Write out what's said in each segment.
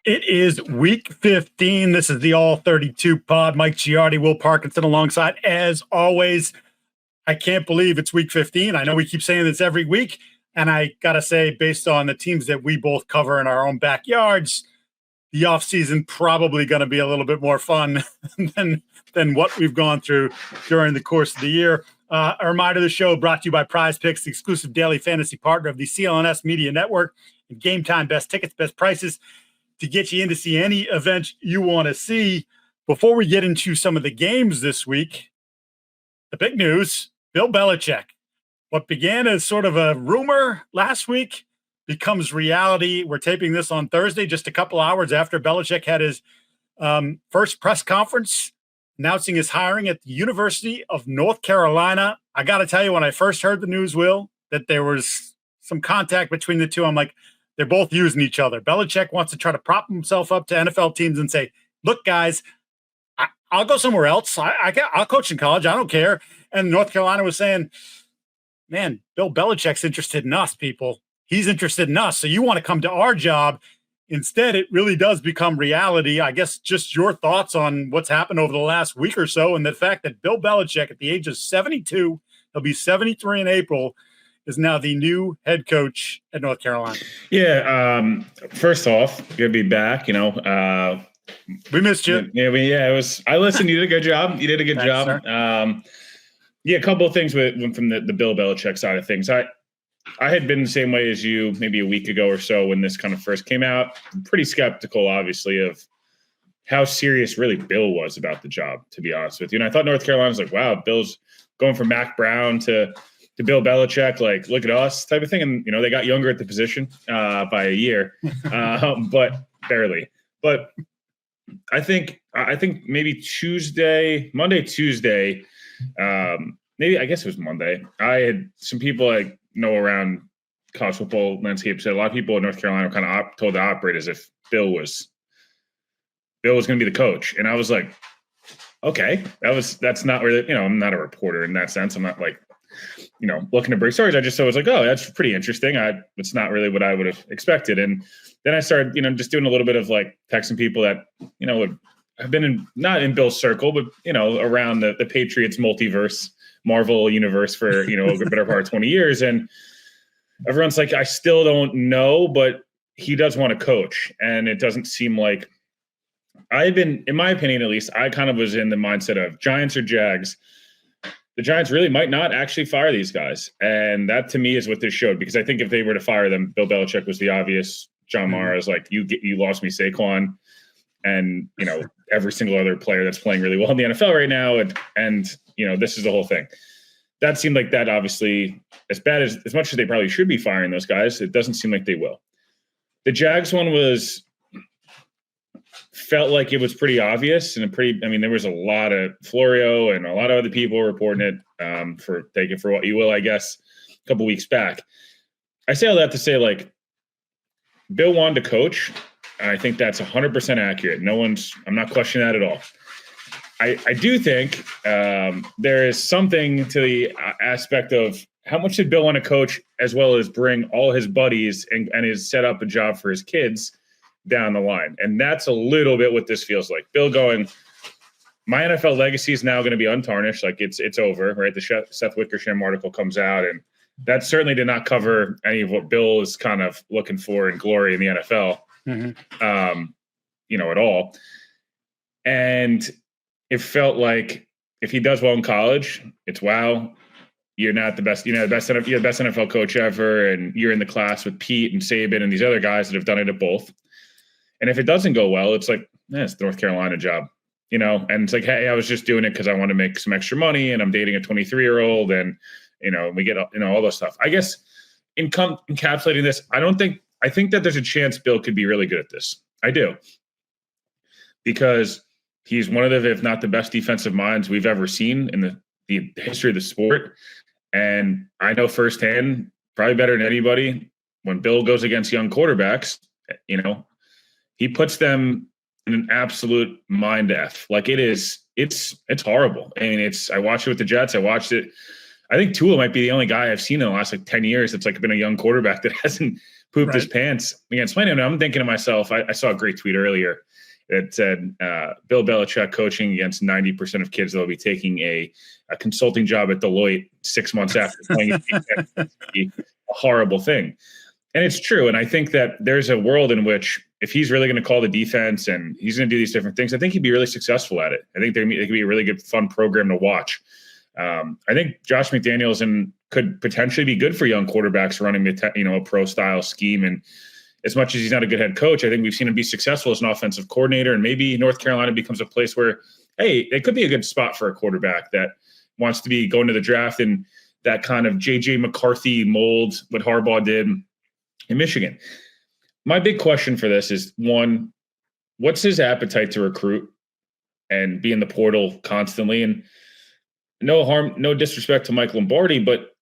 It is week 15. This is the All 32 pod. Mike Giardi, Will Parkinson alongside, as always. I can't believe it's week 15. I know we keep saying this every week. And I got to say, based on the teams that we both cover in our own backyards, the offseason probably going to be a little bit more fun than what we've gone through during the course of the year. A reminder, the show brought to you by Prize Picks, the exclusive daily fantasy partner of the CLNS Media Network. And Game Time, best tickets, best prices to get you in to see any event you want to see. Before we get into some of the games this week, the big news, Bill Belichick. What began as sort of a rumor last week becomes reality. We're taping this on Thursday, just a couple hours after Belichick had his first press conference announcing his hiring at the University of North Carolina. I got to tell you, when I first heard the news, Will, that there was some contact between the two, I'm like, they're both using each other. Belichick wants to try to prop himself up to NFL teams and say, look, guys, I'll go somewhere else. I'll coach in college. I don't care. And North Carolina was saying, man, Bill Belichick's interested in us, people. He's interested in us. So you want to come to our job. Instead, it really does become reality. I guess just your thoughts on what's happened over the last week or so, and the fact that Bill Belichick, at the age of 72, he'll be 73 in April, is now the new head coach at North Carolina. Yeah. First off, good to be back. We missed you. Yeah. It was. I listened. You did a good job. You did a good job. Sir. A couple of things from the Bill Belichick side of things. I had been the same way as you maybe a week ago or so when this kind of first came out. I'm pretty skeptical, obviously, of how serious really Bill was about the job, to be honest with you. And I thought North Carolina was like, wow, Bill's going from Mac Brown to Bill Belichick, like, look at us type of thing. And, they got younger at the position by a year, but barely. But I think maybe Monday, Tuesday, maybe I guess it was Monday. I had some people I know around college football landscape said a lot of people in North Carolina kind of told the operators if Bill was going to be the coach, and I was like, okay, that's not really, I'm not a reporter in that sense. I'm not like, looking to break stories. I was like, oh, that's pretty interesting. It's not really what I would have expected, and then I started, just doing a little bit of like texting people that have been not in Bill's circle, but around the Patriots multiverse, Marvel universe for a better part of 20 years, and everyone's like, I still don't know, but he does want to coach, and it doesn't seem like in my opinion at least, I kind of was in the mindset of Giants or Jags. The Giants really might not actually fire these guys, and that to me is what this showed, because I think if they were to fire them, Bill Belichick was the obvious. John Mara is like, you lost me Saquon, and every single other player that's playing really well in the NFL right now, and this is the whole thing. That seemed like that, obviously, as much as they probably should be firing those guys, it doesn't seem like they will. The Jags one felt like it was pretty obvious, and there was a lot of Florio and a lot of other people reporting it, take it for what you will, I guess, a couple weeks back. I say all that to say, like, Bill wanted to coach, and I think that's 100% accurate. I'm not questioning that at all. I do think there is something to the aspect of how much did Bill want to coach, as well as bring all his buddies and his set up a job for his kids down the line. And that's a little bit what this feels like. Bill going, my NFL legacy is now going to be untarnished. Like it's over, right? The Seth Wickersham article comes out, and that certainly did not cover any of what Bill is kind of looking for in glory in the NFL, at all. And it felt like if he does well in college, it's wow, you're not the best, you're the best NFL coach ever, and you're in the class with Pete and Saban and these other guys that have done it at both. And if it doesn't go well, it's like, it's the North Carolina job, and it's like, hey, I was just doing it because I want to make some extra money, and I'm dating a 23-year-old, and we get all those stuff. I guess encapsulating this, I think that there's a chance Bill could be really good at this. I do, because he's one of the, if not the best defensive minds we've ever seen in the history of the sport. And I know firsthand, probably better than anybody, when Bill goes against young quarterbacks, he puts them in an absolute mind F. Like it's horrible. I mean, I watched it with the Jets. I watched it. I think Tua might be the only guy I've seen in the last 10 years that's been a young quarterback that hasn't pooped his pants against Plano. And I'm thinking to myself, I saw a great tweet earlier that said Bill Belichick coaching against 90% of kids that will be taking a consulting job at Deloitte 6 months after playing a horrible thing. And it's true. And I think that there's a world in which if he's really going to call the defense and he's going to do these different things, I think he'd be really successful at it. I think they could be a really good, fun program to watch. I think Josh McDaniels could potentially be good for young quarterbacks running a pro-style scheme. And as much as he's not a good head coach, I think we've seen him be successful as an offensive coordinator. And maybe North Carolina becomes a place where, hey, it could be a good spot for a quarterback that wants to be going to the draft in that kind of J.J. McCarthy mold, what Harbaugh did in Michigan. My big question for this is, one, what's his appetite to recruit and be in the portal constantly? And no disrespect to Mike Lombardi, but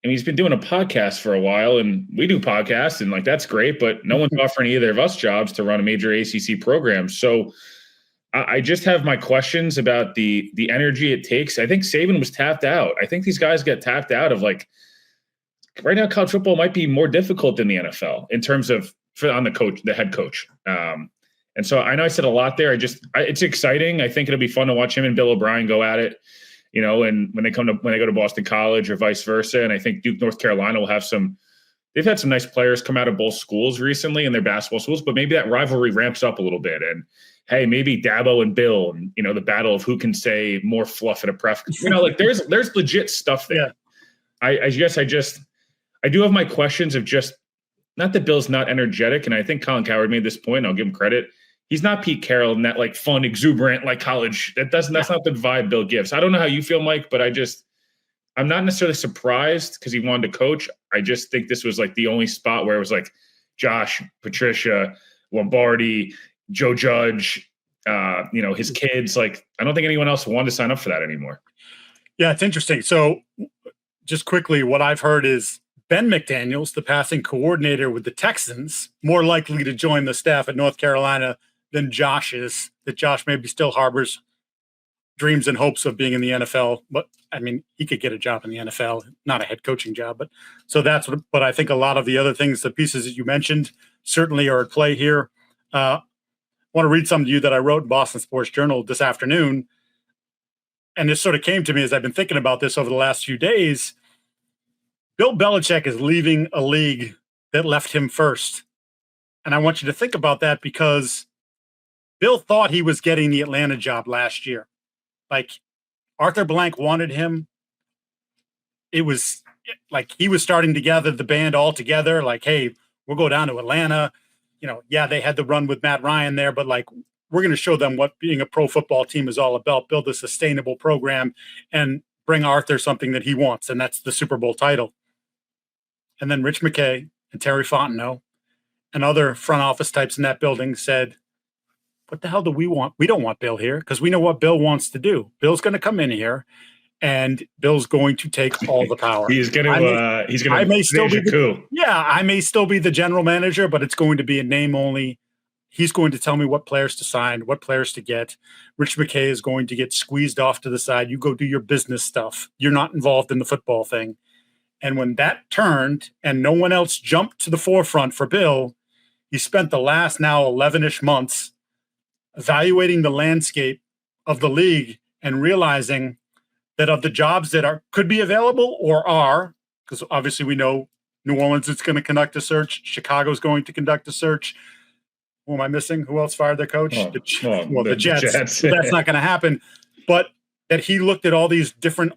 he's been doing a podcast for a while, and we do podcasts, and that's great, but no one's offering either of us jobs to run a major ACC program. So I just have my questions about the energy it takes. I think Saban was tapped out. I think these guys get tapped out of right now, college football might be more difficult than the NFL in terms of the head coach. And so I know I said a lot there. It's exciting. I think it'll be fun to watch him and Bill O'Brien go at it, and when they go to Boston College or vice versa. And I think Duke, North Carolina will have they've had some nice players come out of both schools recently in their basketball schools, but maybe that rivalry ramps up a little bit. And hey, maybe Dabo and Bill, and the battle of who can say more fluff at a press. There's legit stuff there. Yeah. I do have my questions of just not that Bill's not energetic, and I think Colin Cowherd made this point. I'll give him credit. He's not Pete Carroll in that fun, exuberant college. That's not the vibe Bill gives. I don't know how you feel, Mike, but I'm not necessarily surprised because he wanted to coach. I just think this was the only spot where it was Josh, Patricia, Lombardi, Joe Judge, his kids. I don't think anyone else wanted to sign up for that anymore. Yeah, it's interesting. So just quickly, what I've heard is Ben McDaniels, the passing coordinator with the Texans, more likely to join the staff at North Carolina than Josh is, that Josh maybe still harbors dreams and hopes of being in the NFL. But, he could get a job in the NFL, not a head coaching job. But I think a lot of the other things, the pieces that you mentioned, certainly are at play here. I want to read some to you that I wrote in Boston Sports Journal this afternoon. And this sort of came to me as I've been thinking about this over the last few days. Bill Belichick is leaving a league that left him first. And I want you to think about that because Bill thought he was getting the Atlanta job last year. Arthur Blank wanted him. It was he was starting to gather the band all together. Hey, we'll go down to Atlanta. They had the run with Matt Ryan there, but we're going to show them what being a pro football team is all about, build a sustainable program and bring Arthur something that he wants. And that's the Super Bowl title. And then Rich McKay and Terry Fontenot and other front office types in that building said, what the hell do we want? We don't want Bill here because we know what Bill wants to do. Bill's going to come in here and Bill's going to take all the power. I may still be the general manager, but it's going to be a name only. He's going to tell me what players to sign, what players to get. Rich McKay is going to get squeezed off to the side. You go do your business stuff. You're not involved in the football thing. And when that turned and no one else jumped to the forefront for Bill, he spent the last now 11-ish months evaluating the landscape of the league and realizing that of the jobs that could be available or are, because obviously we know New Orleans is going to conduct a search, Chicago's going to conduct a search. Who am I missing? Who else fired their coach? The Jets. So that's not going to happen. But that he looked at all these different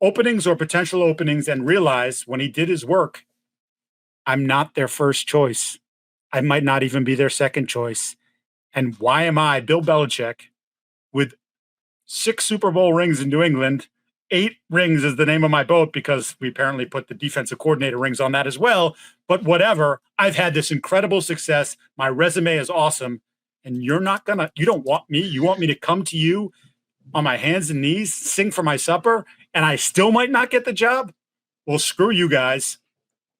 openings or potential openings and realized when he did his work, I'm not their first choice. I might not even be their second choice. And why am I, Bill Belichick, with 6 Super Bowl rings in New England, 8 rings is the name of my boat because we apparently put the defensive coordinator rings on that as well. But whatever, I've had this incredible success. My resume is awesome. And you don't want me. You want me to come to you on my hands and knees, sing for my supper, and I still might not get the job? Well, screw you guys.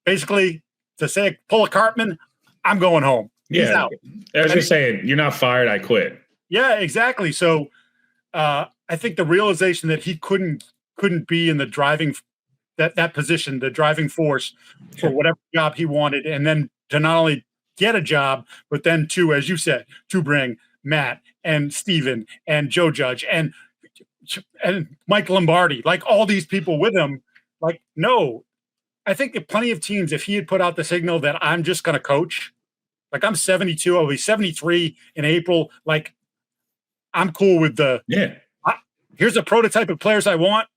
Basically, to say, pull a Cartman, I'm going home. He's out. I was just saying, you're not fired, I quit. Yeah, exactly. So I think the realization that he couldn't be in the driving that position, the driving force for whatever job he wanted, and then to not only get a job, but then to, as you said, to bring Matt and Steven and Joe Judge and Mike Lombardi, like all these people with him. Like, no, I think that plenty of teams, if he had put out the signal that I'm just going to coach, like I'm 72, I'll be 73 in April. Like, I'm cool with here's a prototype of players I want.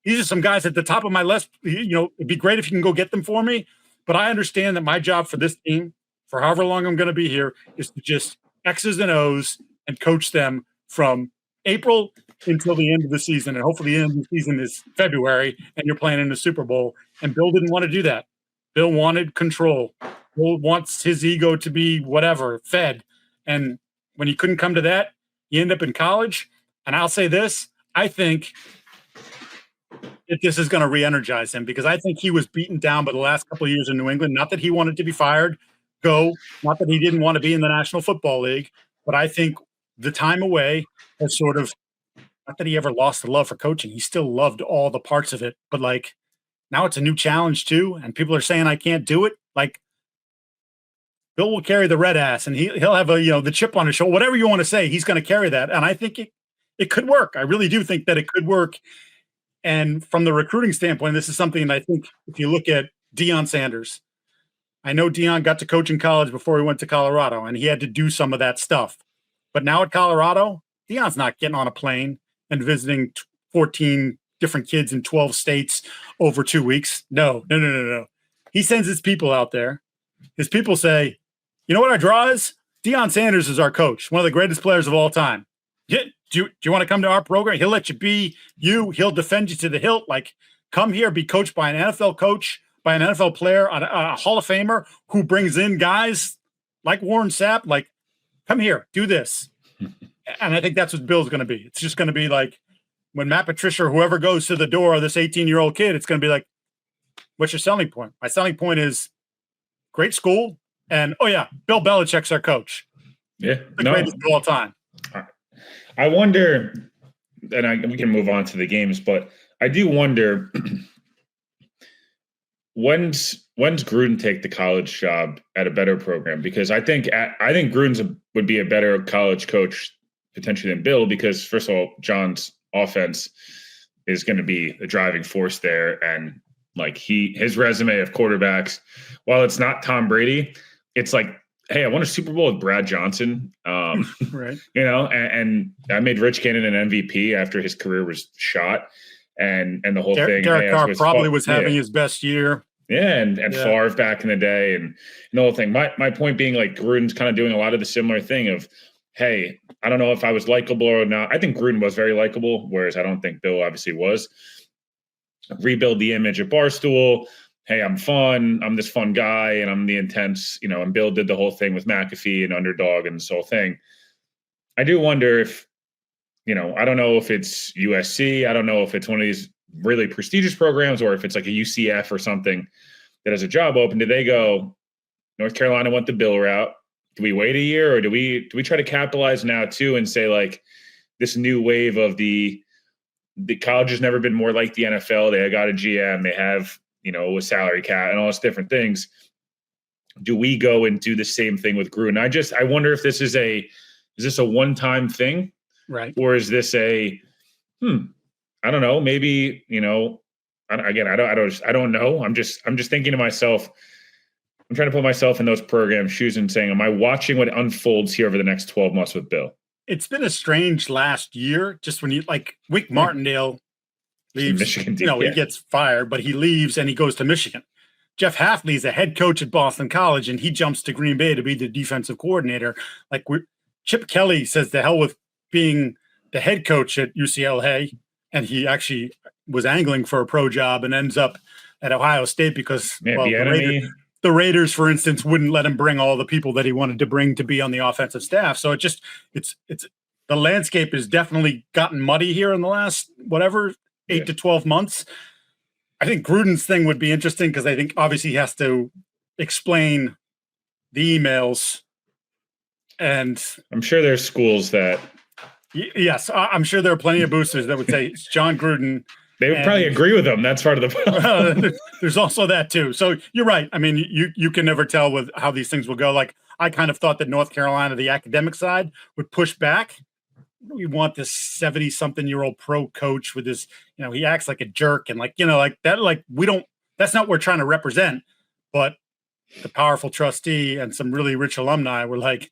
These are some guys at the top of my list. It'd be great if you can go get them for me. But I understand that my job for this team, for however long I'm going to be here, is to just X's and O's and coach them from April until the end of the season. And hopefully the end of the season is February and you're playing in the Super Bowl. And Bill didn't want to do that. Bill wanted control. Bill wants his ego to be whatever, fed. And when he couldn't come to that, you end up in college. And I'll say this, I think that this is going to re-energize him because I think he was beaten down by the last couple of years in New England. Not that he wanted to be fired, not that he didn't want to be in the National Football League, but I think the time away has sort of, not that he ever lost the love for coaching. He still loved all the parts of it, but like now it's a new challenge too. And people are saying, I can't do it. Like Bill will carry the red ass and he'll have the chip on his shoulder, whatever you want to say, he's going to carry that. And I think it could work. I really do think that it could work. And from the recruiting standpoint, this is something that I think if you look at Deion Sanders, I know Deion got to coach in college before he went to Colorado and he had to do some of that stuff. But now at Colorado, Deion's not getting on a plane and visiting 14 different kids in 12 states over 2 weeks. No. He sends his people out there. His people say, you know what our draw is? Deion Sanders is our coach, one of the greatest players of all time. Do you want to come to our program? He'll let you be you. He'll defend you to the hilt. Like, come here, be coached by an NFL coach, by an NFL player, a Hall of Famer who brings in guys like Warren Sapp. Like, come here, do this. And I think that's what Bill's going to be. It's just going to be like when Matt Patricia or whoever goes to the door of this 18-year-old kid, it's going to be like, what's your selling point? My selling point is great school. And, oh, yeah, Bill Belichick's our coach. Yeah. The greatest of all time. I wonder, and we can move on to the games, but I do wonder when's Gruden take the college job at a better program? Because I think Gruden's would be a better college coach potentially than Bill because, first of all, John's offense is going to be the driving force there. And like his resume of quarterbacks, while it's not Tom Brady, it's like, hey, I won a Super Bowl with Brad Johnson. Right. And I made Rich Gannon an MVP after his career was shot. And the whole thing. Derek Carr probably was having his best year. Yeah, and Favre back in the day and the whole thing. My point being, like, Gruden's kind of doing a lot of the similar thing of, hey, I don't know if I was likable or not. I think Gruden was very likable, whereas I don't think Bill obviously was. Rebuild the image of Barstool. Hey, I'm fun. I'm this fun guy, and I'm the intense, and Bill did the whole thing with McAfee and Underdog and this whole thing. I do wonder if, I don't know if it's USC. I don't know if it's one of these really prestigious programs or if it's like a UCF or something that has a job open. Do they go, North Carolina went the Bill route? Do we wait a year or do we try to capitalize now too and say, like, this new wave of the college has never been more like the NFL. They got a GM. They have, a salary cap and all those different things. Do we go and do the same thing with Gruden? I wonder if this is a one-time thing, right? Or is this I don't know, maybe, again, I don't know. I'm just thinking to myself, I'm trying to put myself in those program shoes and saying, am I watching what unfolds here over the next 12 months with Bill? It's been a strange last year, just when Wink Martindale leaves, Michigan, he gets fired, but he leaves and he goes to Michigan. Jeff Hafley's a head coach at Boston College, and he jumps to Green Bay to be the defensive coordinator. Chip Kelly says the hell with being the head coach at UCLA, and he actually was angling for a pro job and ends up at Ohio State because the Raiders, for instance, wouldn't let him bring all the people that he wanted to bring to be on the offensive staff. So it's the landscape has definitely gotten muddy here in the last 8 to 12 months. I think Gruden's thing would be interesting because I think obviously he has to explain the emails, and I'm sure there's schools that. Yes, I'm sure there are plenty of boosters that would say it's John Gruden They would probably agree with him. That's part of the problem. There's also that too. So you're right. I mean, you can never tell with how these things will go. Like I kind of thought that North Carolina, the academic side, would push back. We want this 70-something-year-old pro coach with this, he acts like a jerk and like that. Like we don't. That's not what we're trying to represent. But the powerful trustee and some really rich alumni were like,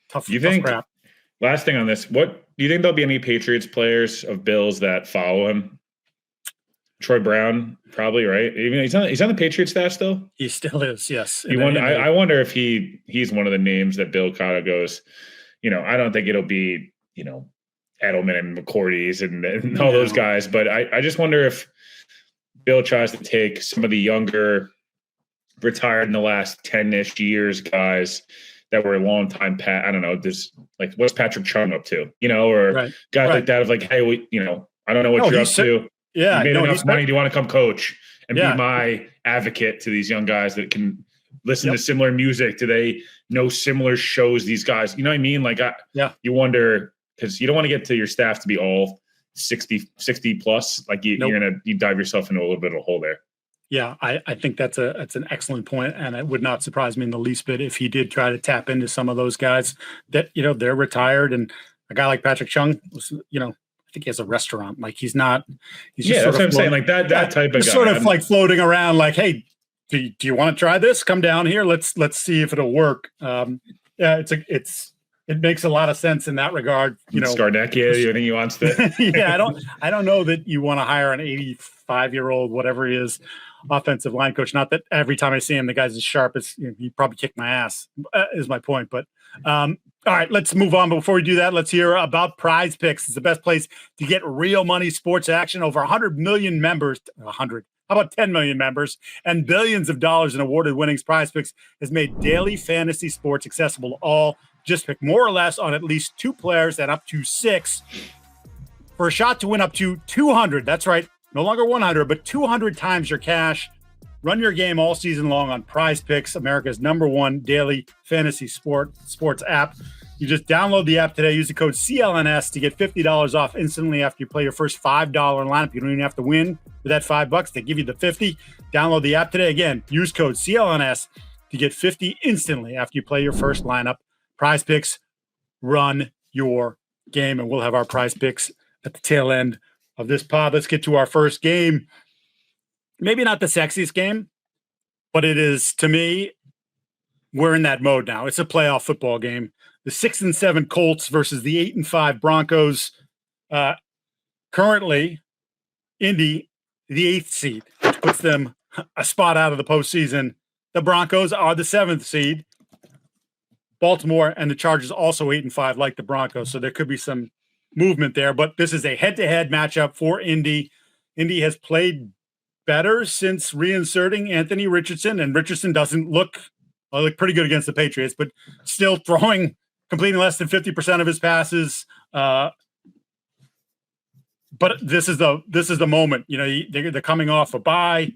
tough crap. Last thing on this, what do you think there'll be any Patriots players of Bill's that follow him? Troy Brown, probably, right? Even he's on the Patriots staff still. He still is, yes. I wonder if he's one of the names that Bill kind of goes. I don't think it'll be Edelman and McCourties and all those guys, but I just wonder if Bill tries to take some of the younger, retired in the last 10-ish years guys that were a long time. I don't know. There's like what's Patrick Chung up to? Or guys like that of like, hey, I don't know what you're up to. Yeah, you made enough money. Do you want to come coach and be my advocate to these young guys that can listen to similar music? Do they know similar shows? These guys, you know what I mean? Like, you wonder because you don't want to get to your staff to be all 60 plus. Like you dive yourself into a little bit of a hole there. Yeah, I think that's an excellent point, and it would not surprise me in the least bit if he did try to tap into some of those guys that they're retired, and a guy like Patrick Chung was I think he has a restaurant. Like he's just that's what I'm saying. Like that type of guy. Sort of like floating around like, hey, do you want to try this? Come down here. Let's see if it'll work. It makes a lot of sense in that regard. Scarnecchia, you think he wants to? Yeah, I don't know that you want to hire an 85-year-old, whatever he is, offensive line coach. Not that every time I see him, the guy's as sharp as he probably kicked my ass. Is my point. But all right, let's move on. But before we do that, let's hear about Prize Picks. It's the best place to get real money sports action. Over 100 million members. 100. How about 10 million members and billions of dollars in awarded winnings? Prize Picks has made daily fantasy sports accessible to all. Just pick more or less on at least 2 players and up to 6 for a shot to win up to 200. That's right. No longer 100, but 200 times your cash. Run your game all season long on Prize Picks, America's #1 daily fantasy sports app. You just download the app today. Use the code CLNS to get $50 off instantly after you play your first $5 lineup. You don't even have to win with that $5. They give you the 50. Download the app today. Again, use code CLNS to get 50 instantly after you play your first lineup. Prize Picks, run your game, and we'll have our Prize Picks at the tail end of this pod. Let's get to our first game. Maybe not the sexiest game, but it is, to me, we're in that mode now. It's a playoff football game. The 6-7 Colts versus the 8-5 Broncos. Currently, Indy, the 8th seed, which puts them a spot out of the postseason. The Broncos are the 7th seed. Baltimore and the Chargers also 8-5, like the Broncos. So there could be some movement there. But this is a head-to-head matchup for Indy. Indy has played better since reinserting Anthony Richardson, and Richardson doesn't look pretty good against the Patriots, but still completing less than 50% of his passes. But this is the moment. They're coming off a bye.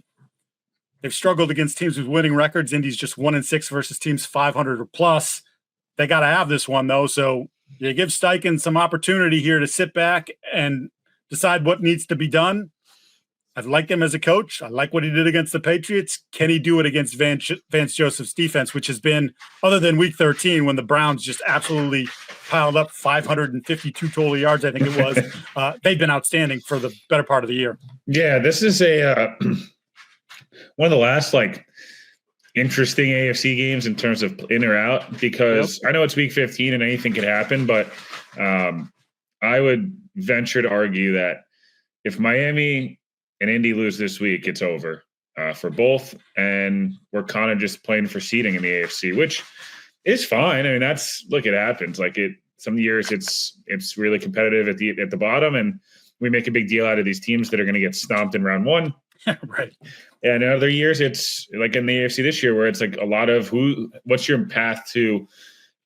They've struggled against teams with winning records. Indy's just 1-6 versus teams 500 or plus. They got to have this one though. So you give Steichen some opportunity here to sit back and decide what needs to be done. I've liked him as a coach. I like what he did against the Patriots. Can he do it against Vance Joseph's defense, which has been, other than week 13, when the Browns just absolutely piled up 552 total yards, I think it was. They've been outstanding for the better part of the year. Yeah, this is one of the last interesting AFC games in terms of in or out, because I know it's week 15 and anything could happen, but I would venture to argue that if Miami and Indy lose this week, it's over for both, and we're kind of just playing for seeding in the AFC, which is fine. I mean, it happens. Some years it's really competitive at the bottom, and we make a big deal out of these teams that are going to get stomped in round 1. Right. And in other years, it's like in the AFC this year, where it's like a lot of what's your path to,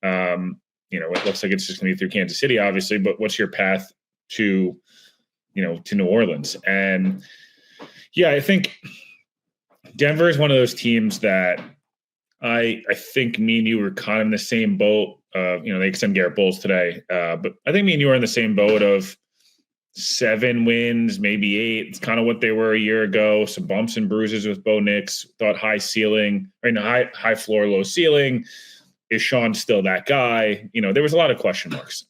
it looks like it's just going to be through Kansas City, obviously, but what's your path to New Orleans? And yeah, I think Denver is one of those teams that I think me and you were kind of in the same boat. They extend Garrett Bowles today, but I think me and you are in the same boat of 7 wins, maybe 8. It's kind of what they were a year ago. Some bumps and bruises with Bo Nix. Thought high ceiling, or high floor, low ceiling. Is Sean still that guy? There was a lot of question marks.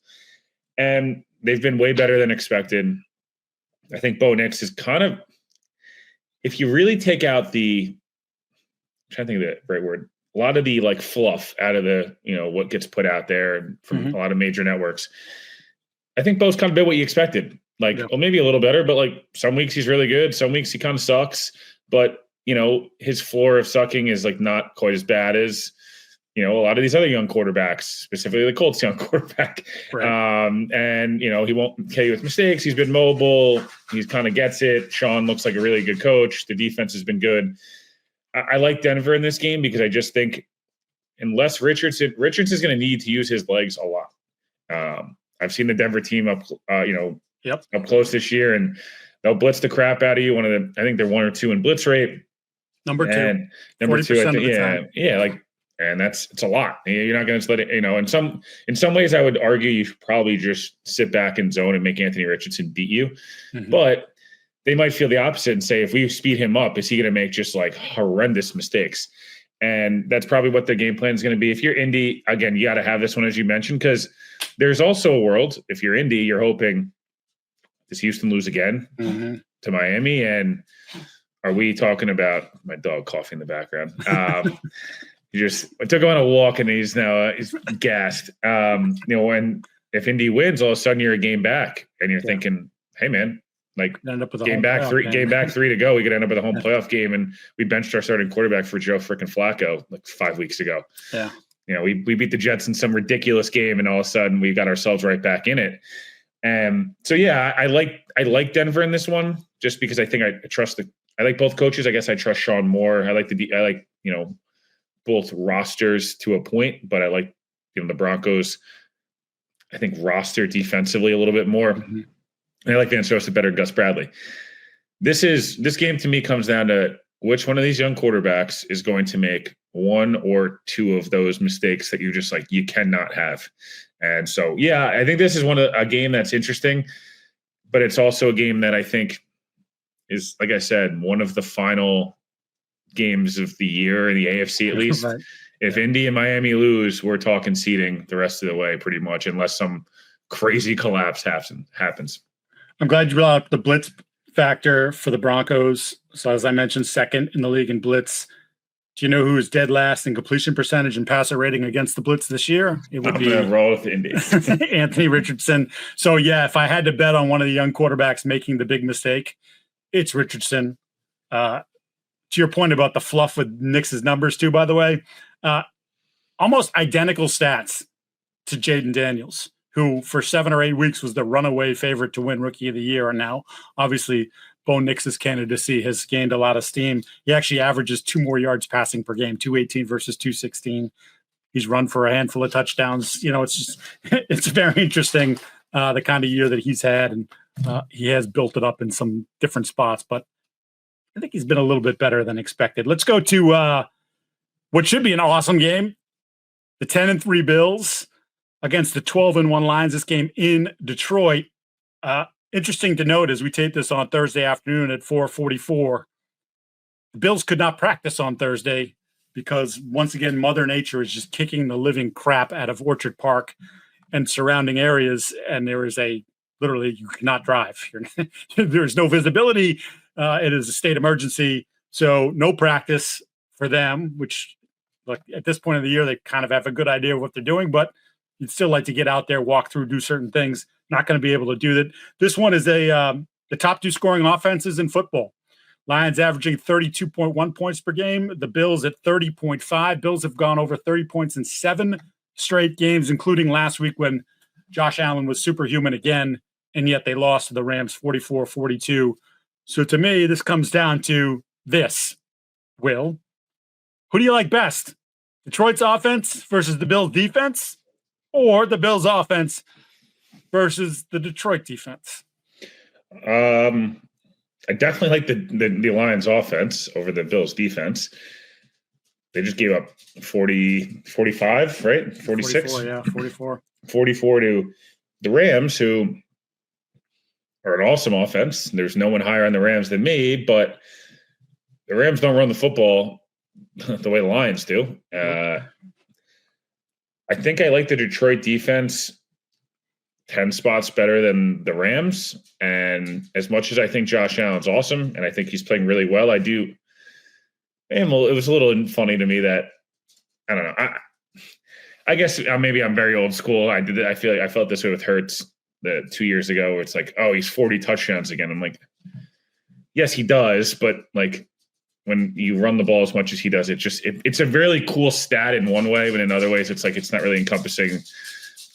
And they've been way better than expected. I think Bo Nix is kind of, if you really take out I'm trying to think of the right word, a lot of the fluff out of the, what gets put out there from a lot of major networks. I think Bo's kind of been what you expected. Well, maybe a little better, but some weeks he's really good. Some weeks he kind of sucks, but his floor of sucking is not quite as bad as, a lot of these other young quarterbacks, specifically the Colts young quarterback. Right. And he won't kill you with mistakes. He's been mobile. He kind of gets it. Sean looks like a really good coach. The defense has been good. I like Denver in this game because I just think unless Richards is going to need to use his legs a lot. I've seen the Denver team up close this year, and they'll blitz the crap out of you. I think they're 1 or 2 in blitz rate. Number 2, I think, time. And it's a lot. You're not going to just let it, in some ways I would argue you should probably just sit back in zone and make Anthony Richardson beat you. But they might feel the opposite and say, if we speed him up, is he going to make just horrendous mistakes? And that's probably what their game plan is going to be. If you're Indy, again, you got to have this one, as you mentioned, because there's also a world, if you're Indy, you're hoping, does Houston lose again to Miami? And are we talking about my dog coughing in the background? I took him on a walk and he's gassed. When if Indy wins, all of a sudden you're a game back and you're thinking, hey man, end up with game back 3 to go. We could end up with a home playoff game, and we benched our starting quarterback for Joe frickin' Flacco 5 weeks ago. Yeah. We beat the Jets in some ridiculous game, and all of a sudden we got ourselves right back in it. So yeah, I like Denver in this one just because I think I trust I like both coaches. I guess I trust Sean more. I like both rosters to a point, but I like the Broncos. I think roster defensively a little bit more. And I like Van Sosa better than Gus Bradley. This game to me comes down to which one of these young quarterbacks is going to make 1 or 2 of those mistakes that you just you cannot have. And so, yeah, I think this is a game that's interesting, but it's also a game that I think is, like I said, one of the final games of the year in the AFC, at least. Right. If Indy and Miami lose, we're talking seeding the rest of the way pretty much, unless some crazy collapse happens. I'm glad you brought up the blitz factor for the Broncos. So as I mentioned, 2nd in the league in blitz. Do you know who is dead last in completion percentage and passer rating against the blitz this year? It would be roll with Indy. Anthony Richardson. So yeah, if I had to bet on one of the young quarterbacks making the big mistake, it's Richardson. To your point about the fluff with Nix's numbers too, by the way, almost identical stats to Jaden Daniels, who for 7 or 8 weeks was the runaway favorite to win Rookie of the Year. And now, obviously, Bo Nix's candidacy has gained a lot of steam. He actually averages 2 more yards passing per game, 218 versus 216. He's run for a handful of touchdowns. It's very interesting, the kind of year that he's had. And he has built it up in some different spots, but I think he's been a little bit better than expected. Let's go to what should be an awesome game. The 10-3 Bills against the 12-1 Lions. This game in Detroit. Interesting to note as we tape this on Thursday afternoon at 4:44. The Bills could not practice on Thursday because once again, Mother Nature is just kicking the living crap out of Orchard Park and surrounding areas. And there is literally you cannot drive. There's no visibility. It is a state emergency. So no practice for them, which at this point of the year, they kind of have a good idea of what they're doing, but you'd still like to get out there, walk through, do certain things. Not going to be able to do that. This one is the top 2 scoring offenses in football. Lions averaging 32.1 points per game. The Bills at 30.5. Bills have gone over 30 points in 7 straight games, including last week when Josh Allen was superhuman again, and yet they lost to the Rams 44-42. So to me, this comes down to this. Will, who do you like best? Detroit's offense versus the Bills' defense, or the Bills' offense versus the Detroit defense? I definitely like the Lions offense over the Bills defense. They just gave up 45, right? 46? 44, yeah, 44. 44 to the Rams, who are an awesome offense. There's no one higher on the Rams than me, but the Rams don't run the football the way the Lions do. I think I like the Detroit defense 10 spots better than the Rams. And as much as I think Josh Allen's awesome, and I think he's playing really well, I do. And it was a little funny to me that, I don't know. I guess maybe I'm very old school. I felt this way with Hurts 2 years ago, where it's like, oh, he's 40 touchdowns again. I'm like, yes, he does, but like when you run the ball as much as he does, it's a really cool stat in one way, but in other ways, it's like it's not really encompassing.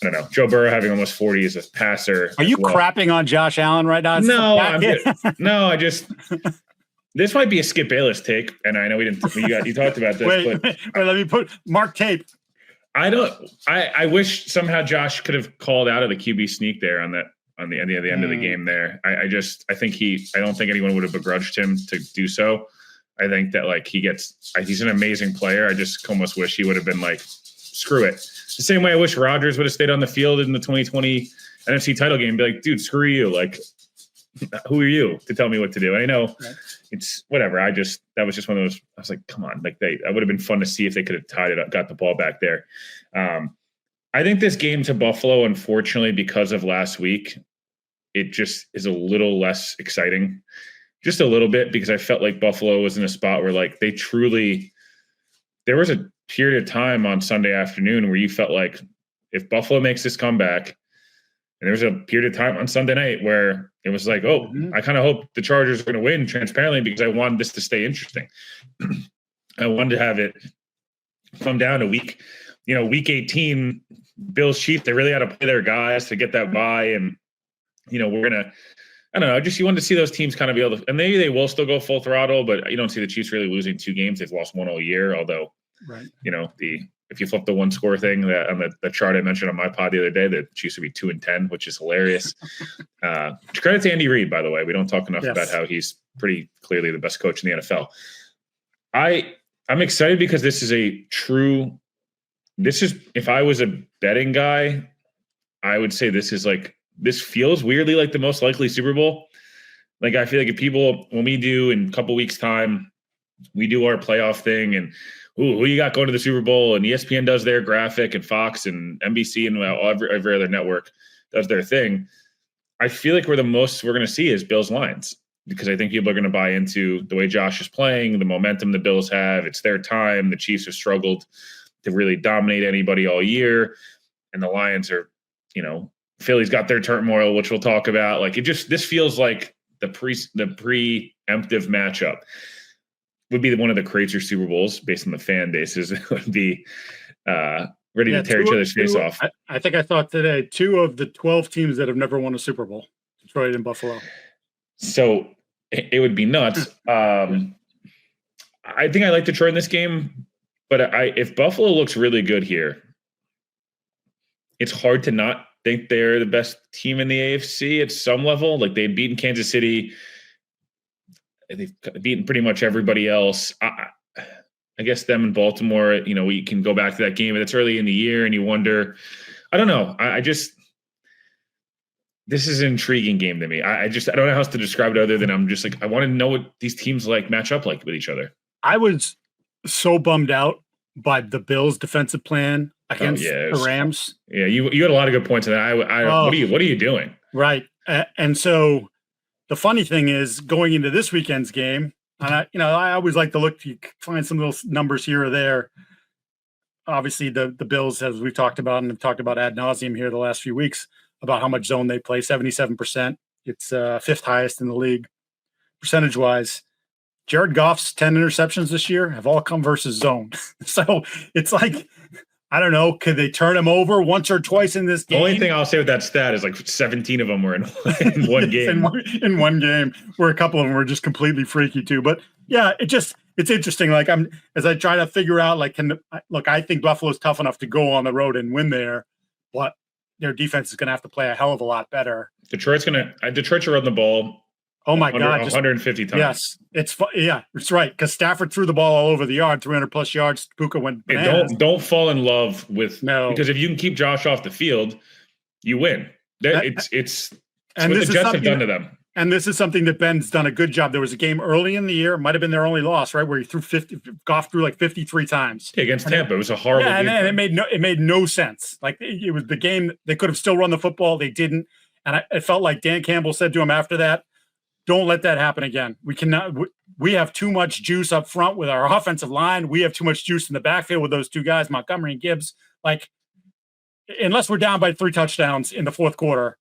I don't know. Joe Burrow having almost 40 as a passer. Are you crapping on Josh Allen right now? No, this might be a Skip Bayless take, and I know you talked about this. Wait, let me put Mark tape. I wish somehow Josh could have called out of the QB sneak there on the end of the game there. I don't think anyone would have begrudged him to do so. I think that like he's an amazing player. I just almost wish he would have been like, screw it. The same way I wish Rodgers would have stayed on the field in the 2020 NFC title game and be like, dude, screw you. Like, who are you to tell me what to do? And I know it's whatever. That was just one of those, I was like, come on, like that would have been fun to see if they could have tied it up, got the ball back there. I think this game to Buffalo, unfortunately, because of last week, it just is a little less exciting, just a little bit, because I felt like Buffalo was in a spot where like there was a period of time on Sunday afternoon where you felt like if Buffalo makes this comeback, and there was a period of time on Sunday night where it was like, I kind of hope the Chargers are going to win transparently because I wanted this to stay interesting. I wanted to have it come down to week 18, Bills Chiefs. They really had to play their guys to get that bye. And, we're going to, I don't know, you wanted to see those teams kind of be able to, and maybe they will still go full throttle, but you don't see the Chiefs really losing 2 games. They've lost 1 all year, although, if you flip the one score thing that on the chart I mentioned on my pod the other day, the Chiefs would be 2-10, which is hilarious. Credit to Andy Reid, by the way. We don't talk enough about how he's pretty clearly the best coach in the NFL. I'm excited because this is if I was a betting guy, I would say this feels weirdly like the most likely Super Bowl. Like, I feel like when we do in a couple weeks time, we do our playoff thing and who you got going to the Super Bowl, and ESPN does their graphic and Fox and NBC and every other network does their thing. I feel like the most we're going to see is Bills Lions, because I think people are going to buy into the way Josh is playing, the momentum the Bills have. It's their time. The Chiefs have struggled to really dominate anybody all year. And the Lions are, Philly's got their turmoil, which we'll talk about. Like, this feels like the preemptive matchup. Would be one of the crazier Super Bowls based on the fan bases. It would be ready to tear each other's face off. I think I thought today 2 of the 12 teams that have never won a Super Bowl, Detroit and Buffalo. So it would be nuts. I think I like Detroit in this game, but if Buffalo looks really good here, it's hard to not think they're the best team in the AFC at some level. Like, they've beaten Kansas City. They've beaten pretty much everybody else. I guess them in Baltimore, we can go back to that game, but it's early in the year and you wonder, I don't know. This is an intriguing game to me. I don't know how else to describe it other than I'm just like, I want to know what these teams match up like with each other. I was so bummed out by the Bills' defensive plan against the Rams. Yeah. You had a lot of good points in that. What are you doing? Right. And so, the funny thing is, going into this weekend's game, and I always like to look, you find some little numbers here or there. Obviously, the Bills, as we've talked about and have talked about ad nauseum here the last few weeks, about how much zone they play, 77%. It's 5th highest in the league, percentage-wise. Jared Goff's 10 interceptions this year have all come versus zone. So it's like, I don't know, could they turn him over once or twice in this game? The only thing I'll say with that stat is 17 of them were in one game. in one game, where a couple of them were just completely freaky too. But yeah, it's interesting. Like, as I try to figure out, I think Buffalo's tough enough to go on the road and win there, but their defense is going to have to play a hell of a lot better. Detroit's should run the ball. Oh my God! 150 times. Yes, it's right, because Stafford threw the ball all over the yard, 300+ yards. Puka went bananas. Don't fall in love with because if you can keep Josh off the field, you win. It's It's what the Jets have done to them. And this is something that Ben's done a good job. There was a game early in the year, might have been their only loss, right, where he Goff threw like 53 times against Tampa. It was a horrible game. And it made no sense. Like it was the game they could have still run the football, they didn't. And it felt like Dan Campbell said to him after that, "Don't let that happen again. We cannot. We have too much juice up front with our offensive line. We have too much juice in the backfield with those two guys, Montgomery and Gibbs. Like." Unless we're down by 3 touchdowns in the fourth quarter,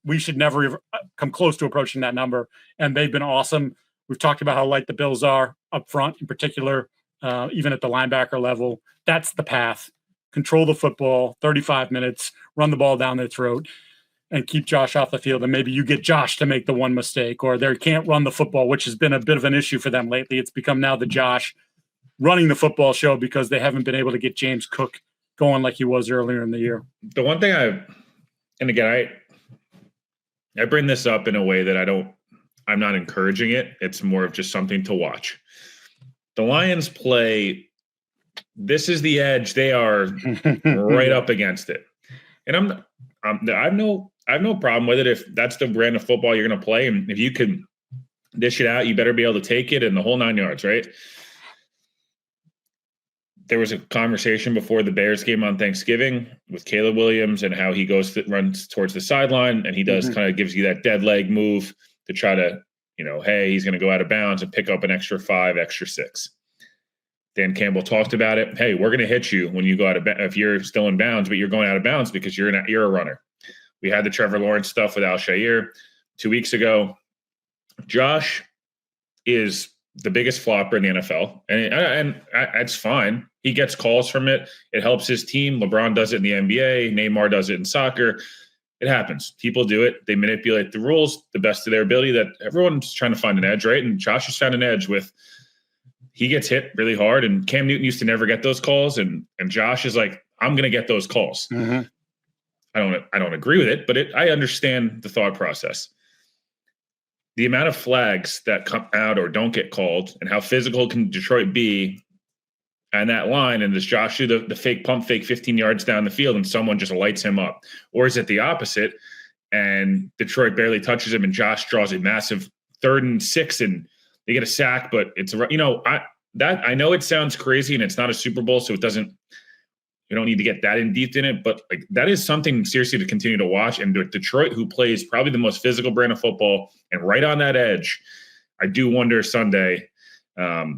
we should never come close to approaching that number. And they've been awesome. We've talked about how light the Bills are up front in particular, even at the linebacker level. That's the path. Control the football, 35 minutes, run the ball down their throat, and keep Josh off the field. And maybe you get Josh to make the one mistake, or they can't run the football, which has been a bit of an issue for them lately. It's become now the Josh running the football show because they haven't been able to get James Cook going like he was earlier in the year. The one thing I bring this up in a way that I'm not encouraging it. It's more of just something to watch. The Lions play, this is the edge. They are right up against it. And I have no problem with it if that's the brand of football you're going to play. And if you can dish it out, you better be able to take it and the whole 9 yards, right? There was a conversation before the Bears game on Thanksgiving with Caleb Williams and how he runs towards the sideline and he does kind of gives you that dead leg move to try to, hey, he's going to go out of bounds and pick up an extra 5, extra 6. Dan Campbell talked about it. Hey, we're going to hit you when you go out of bounds if you're still in bounds, but you're going out of bounds because you're a runner. We had the Trevor Lawrence stuff with Al-Shaair 2 weeks ago. Josh is the biggest flopper in the NFL, and that's fine. He gets calls from it. It helps his team. LeBron does it in the NBA. Neymar does it in soccer. It happens. People do it. They manipulate the rules the best of their ability. That everyone's trying to find an edge, right? And Josh has found an edge with he gets hit really hard, and Cam Newton used to never get those calls, and Josh is like, I'm going to get those calls. Mm-hmm. I don't agree with it, but I understand the thought process. The amount of flags that come out or don't get called and how physical can Detroit be and that line, and does Josh do the fake pump fake 15 yards down the field and someone just lights him up? Or is it the opposite and Detroit barely touches him and Josh draws a massive 3rd and 6 and they get a sack, but it's, I know it sounds crazy and it's not a Super Bowl, so you don't need to get that in deep in it, but like that is something seriously to continue to watch. And Detroit, who plays probably the most physical brand of football and right on that edge, I do wonder Sunday,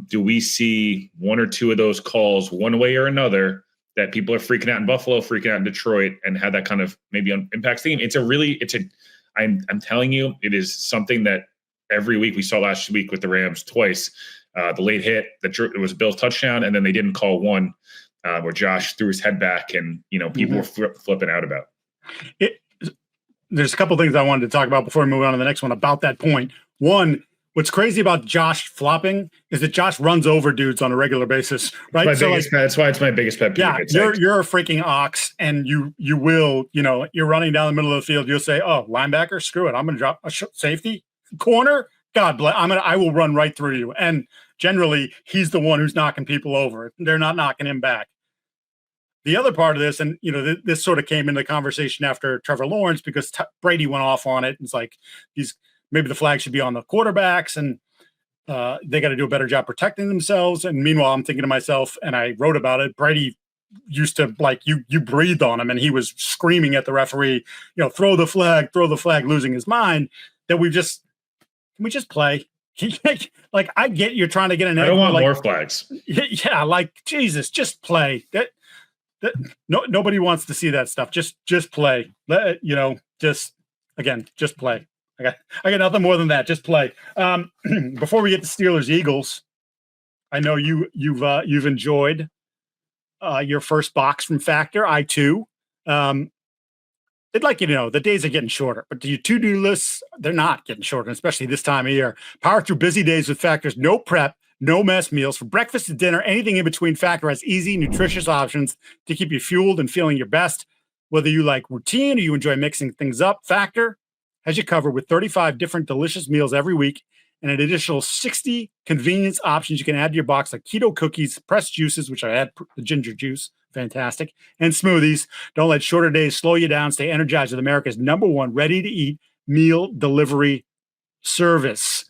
do we see 1 or 2 of those calls one way or another that people are freaking out in Buffalo, freaking out in Detroit, and how that kind of maybe impacts the game? I'm telling you, it is something that every week we saw last week with the Rams twice, the late hit, it was Bill's touchdown, and then they didn't call one. Where Josh threw his head back and, people were flipping out about. There's a couple of things I wanted to talk about before we move on to the next one about that point. One, what's crazy about Josh flopping is that Josh runs over dudes on a regular basis, right? That's why it's my biggest pet peeve. Yeah, you're a freaking ox, and you will, you're running down the middle of the field. You'll say, "Oh, linebacker, screw it, I'm going to drop a safety corner. God bless, I will run right through you." And generally, he's the one who's knocking people over. They're not knocking him back. The other part of this, and this sort of came into the conversation after Trevor Lawrence because Brady went off on it. It's like maybe the flag should be on the quarterbacks, and they got to do a better job protecting themselves. And meanwhile, I'm thinking to myself, and I wrote about it, Brady used to, like, you breathed on him, and he was screaming at the referee, throw the flag, losing his mind. That can we just play? Like, I get you're trying to get an. I don't want more flags. Yeah, like Jesus, just play. Nobody wants to see that stuff. Just play. Just play. I got nothing more than that. Just play. Before we get to Steelers Eagles, I know you've enjoyed your first box from Factor. I too. I'd like the days are getting shorter, but your to-do lists, they're not getting shorter, especially this time of year. Power through busy days with Factor's no prep, no mess meals. For breakfast to dinner, anything in between, Factor has easy, nutritious options to keep you fueled and feeling your best. Whether you like routine or you enjoy mixing things up, Factor has you covered with 35 different delicious meals every week and an additional 60 convenience options you can add to your box, like keto cookies, pressed juices, which I had the ginger juice, fantastic, and smoothies. Don't let shorter days slow you down. Stay energized with America's #1 ready-to-eat meal delivery service.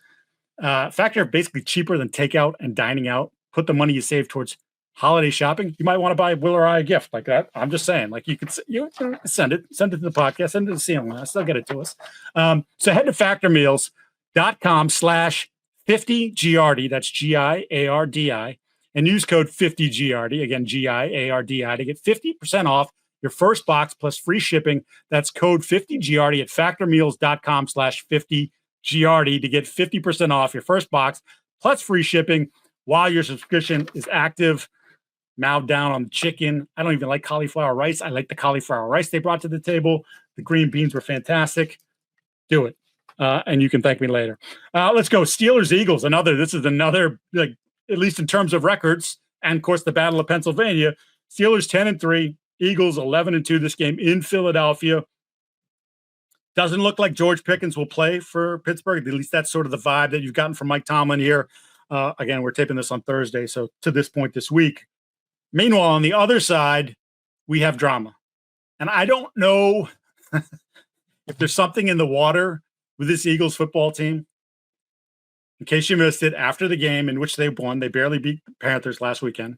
Factor basically cheaper than takeout and dining out. Put the money you save towards holiday shopping. You might want to buy Will or I a gift like that. I'm just saying, like you could send it to the podcast, send it to CLNS. They'll get it to us. So head to factormeals.com/50 Giardi. That's Giardi, and use code 50 Giardi. Again, Giardi to get 50% off your first box plus free shipping. That's code 50 Giardi at factormeals.com/50 Giardi to get 50% off your first box plus free shipping while your subscription is active. Mowed down on the chicken. I don't even like cauliflower rice. I like the cauliflower rice they brought to the table. The green beans were fantastic. Do it. And you can thank me later. Let's go. Steelers, Eagles. This is another, like, at least in terms of records. And of course, the Battle of Pennsylvania. Steelers 10-3, Eagles 11-2. This game in Philadelphia. Doesn't look like George Pickens will play for Pittsburgh. At least that's sort of the vibe that you've gotten from Mike Tomlin here. Again, we're taping this on Thursday. So to this point this week. Meanwhile, on the other side, we have drama. And I don't know if there's something in the water with this Eagles football team. In case you missed it, after the game in which they won, they barely beat the Panthers last weekend.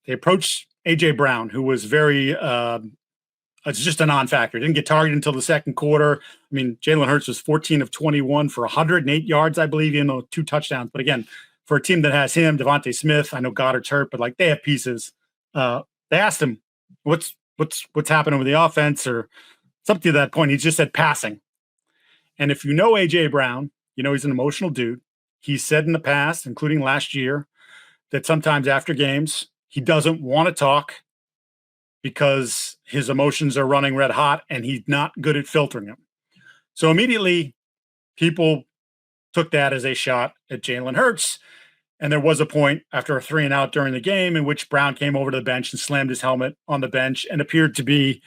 They approached A.J. Brown, who was very it's just a non-factor. Didn't get targeted until the second quarter. I mean, Jalen Hurts was 14 of 21 for 108 yards, I believe, 2 touchdowns. But again, for a team that has him, Devontae Smith, I know Goddard's hurt, but like they have pieces. They asked him, what's happening with the offense or something to that point. He just said passing. And if you know A.J. Brown, you know he's an emotional dude. He said in the past, including last year, that sometimes after games, he doesn't want to talk because his emotions are running red hot and he's not good at filtering them. So immediately people took that as a shot at Jalen Hurts. And there was a point after a 3-and-out during the game in which Brown came over to the bench and slammed his helmet on the bench and appeared to be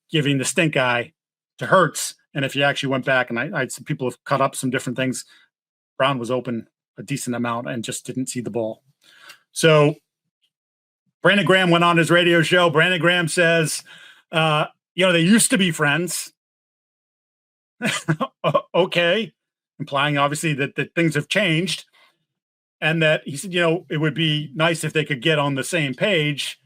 giving the stink eye to Hurts. And if you actually went back, and I some people have cut up some different things, Brown was open a decent amount and just didn't see the ball. So Brandon Graham went on his radio show. Brandon Graham says, they used to be friends. Okay. Implying obviously that things have changed. And that he said, it would be nice if they could get on the same page,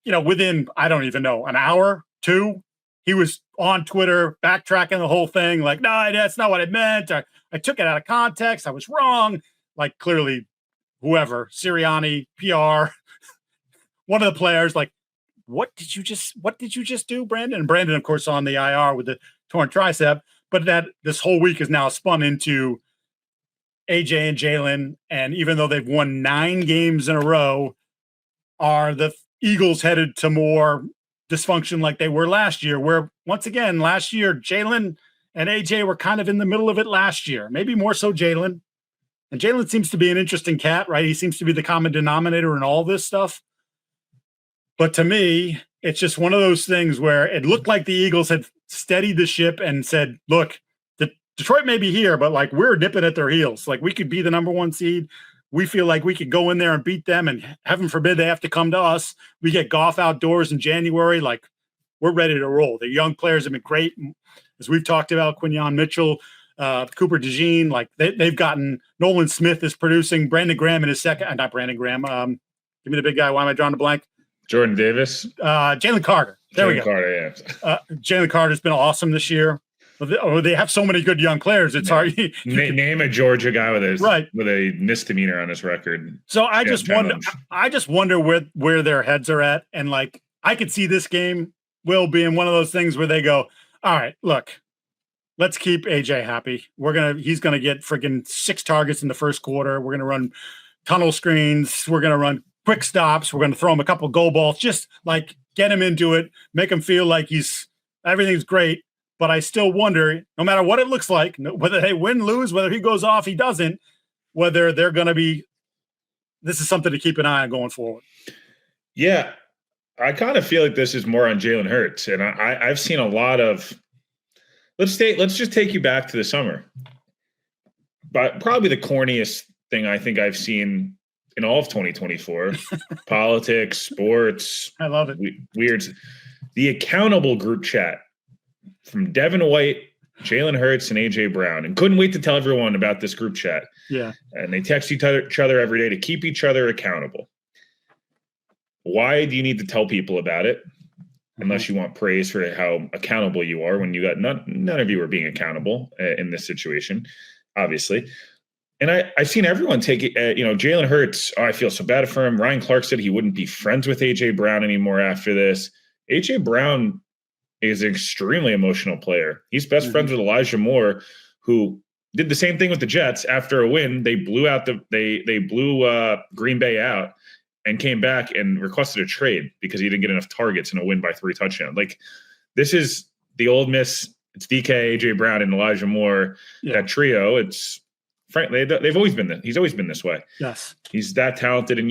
within, I don't even know, an hour, 2. He was on Twitter backtracking the whole thing. Like, no, that's not what I meant. I took it out of context. I was wrong. Like clearly whoever, Sirianni, PR, one of the players, like, what did you just do, Brandon? And Brandon, of course, on the IR with the torn tricep, but that this whole week is now spun into AJ and Jalen. And even though they've won 9 games in a row, are the Eagles headed to more dysfunction like they were last year, where once again, last year, Jalen and AJ were kind of in the middle of it last year, maybe more so Jalen. And Jalen seems to be an interesting cat, right? He seems to be the common denominator in all this stuff. But to me, it's just one of those things where it looked like the Eagles had steadied the ship and said, look, Detroit may be here, but like we're nipping at their heels. Like we could be the number 1 seed. We feel like we could go in there and beat them, and heaven forbid they have to come to us. We get Goff outdoors in January. Like we're ready to roll. The young players have been great. As we've talked about, Quinyon Mitchell, Cooper DeJean, like they've gotten Nolan Smith is producing. Brandon Graham in his second, not Brandon Graham. Give me the big guy. Why am I drawing a blank? Jordan Davis. Jalen Carter. There we go. Carter, yeah. Jalen Carter's been awesome this year. They have so many good young players. It's hard. Name a Georgia guy with a misdemeanor on his record. So I just wonder where their heads are at. And like, I could see this game will be in one of those things where they go, all right, look, let's keep AJ happy. He's going to get freaking 6 targets in the first quarter. We're going to run tunnel screens. We're going to run quick stops. We're going to throw him a couple of goal balls, just like get him into it, make him feel like everything's great. But I still wonder, no matter what it looks like, whether they win, lose, whether he goes off, he doesn't, whether they're going to be, this is something to keep an eye on going forward. Yeah. I kind of feel like this is more on Jalen Hurts. And I've seen a lot of, let's just take you back to the summer. But probably the corniest thing I think I've seen in all of 2024, politics, sports. I love it. Weird. The accountable group chat from Devin White Jalen Hurts and AJ Brown, and couldn't wait to tell everyone about this group chat. Yeah. And they text each other every day to keep each other accountable. Why do you need to tell people about it? Unless you want praise for how accountable you are when you got none of you are being accountable in this situation, obviously. And I've seen everyone take it, Jalen Hurts, I feel so bad for him. Ryan Clark said he wouldn't be friends with AJ Brown anymore after this. AJ Brown is an extremely emotional player. He's best friends with Elijah Moore, who did the same thing with the Jets after a win. They blew out they blew Green Bay out and came back and requested a trade because he didn't get enough targets in a win by 3 touchdowns. Like, this is the Ole Miss. It's DK, AJ Brown, and Elijah Moore. Yeah. That trio. It's frankly they've always been he's always been this way. Yes, he's that talented, and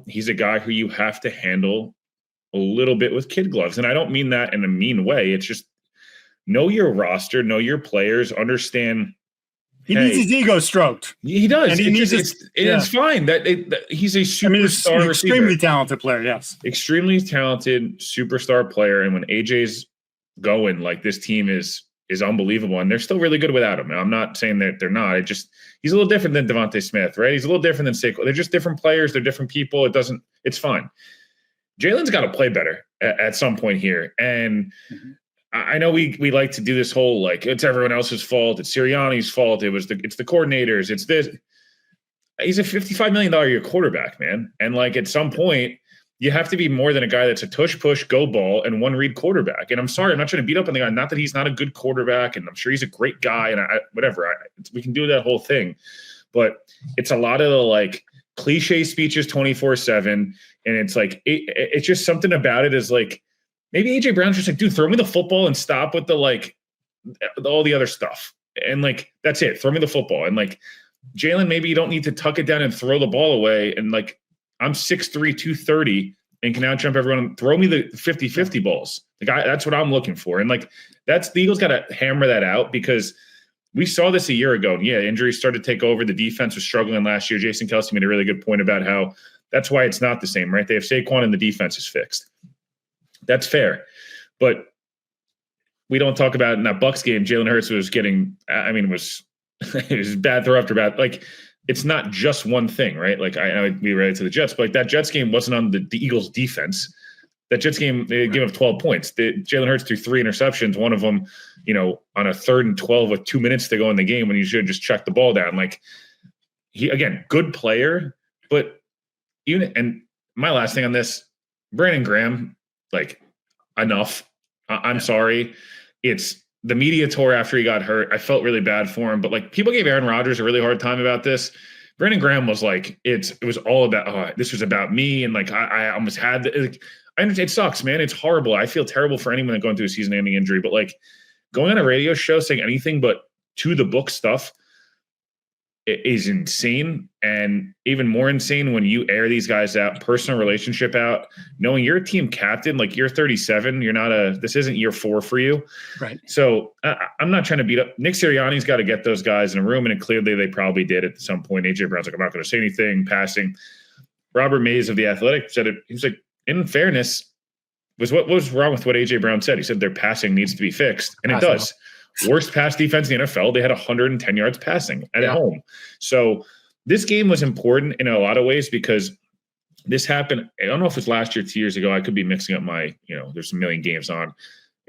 he's a guy who you have to handle a little bit with kid gloves. And I don't mean that in a mean way. It's just know your roster, know your players, understand. He needs his ego stroked. He does. And it's fine. That he's a superstar extremely talented player, yes. Extremely talented superstar player. And when AJ's going, like, this team is unbelievable. And they're still really good without him. I'm not saying that they're not. He's a little different than Devontae Smith, right? He's a little different than Saquon. They're just different players. They're different people. It's fine. Jalen's got to play better at some point here. And I know we like to do this whole, like, it's everyone else's fault. It's Sirianni's fault. It's the coordinators. It's this. He's a $55 million a year quarterback, man. And, like, at some point, you have to be more than a guy that's a tush-push, go ball, and one-read quarterback. And I'm sorry, I'm not trying to beat up on the guy. Not that he's not a good quarterback, and I'm sure he's a great guy, and we can do that whole thing. But it's a lot of the, like, cliche speeches 24/7, and it's like it's just something about it is like, maybe AJ Brown's just like, dude, throw me the football and stop with the, like, all the other stuff. And, like, that's it. Throw me the football. And, like, Jalen, maybe you don't need to tuck it down and throw the ball away. And, like, I'm 6'3", 230 and can out-jump everyone. Throw me the 50-50 balls. Like, that's what I'm looking for. And, like, the Eagles got to hammer that out, because we saw this a year ago. And, yeah, injuries started to take over. The defense was struggling last year. Jason Kelce made a really good point about how that's why it's not the same, right? They have Saquon and the defense is fixed. That's fair. But we don't talk about in that Bucs game, Jalen Hurts was getting, it was bad throw after bad. Like, it's not just one thing, right? Like, I know we related to the Jets, but, like, that Jets game wasn't on the Eagles defense. That Jets game, they gave up 12 points. Jalen Hurts threw 3 interceptions, one of them, on a 3rd and 12 with 2 minutes to go in the game when you should just check the ball down. Like, again, good player, but and my last thing on this, Brandon Graham, like, enough. I'm sorry. It's the media tour after he got hurt. I felt really bad for him, but, like, people gave Aaron Rodgers a really hard time about this. Brandon Graham was like, it was all about, this was about me. And, like, I almost had I understand it sucks, man. It's horrible. I feel terrible for anyone going through a season-ending injury, but, like, going on a radio show saying anything but to the book stuff is insane. And even more insane when you air these guys out, personal relationship out, knowing you're a team captain, like, you're 37, this isn't year 4 for you. Right. So I'm not trying to beat up. Nick Sirianni's got to get those guys in a room, and clearly they probably did at some point. AJ Brown's like, I'm not going to say anything passing. Robert Mays of The Athletic said it. He was like, in fairness, what was wrong with what AJ Brown said? He said their passing needs to be fixed, and it does. Worst pass defense in the NFL. They had 110 yards passing at home. So this game was important in a lot of ways, because this happened. I don't know if it was last year, 2 years ago. I could be mixing up my, there's a million games on.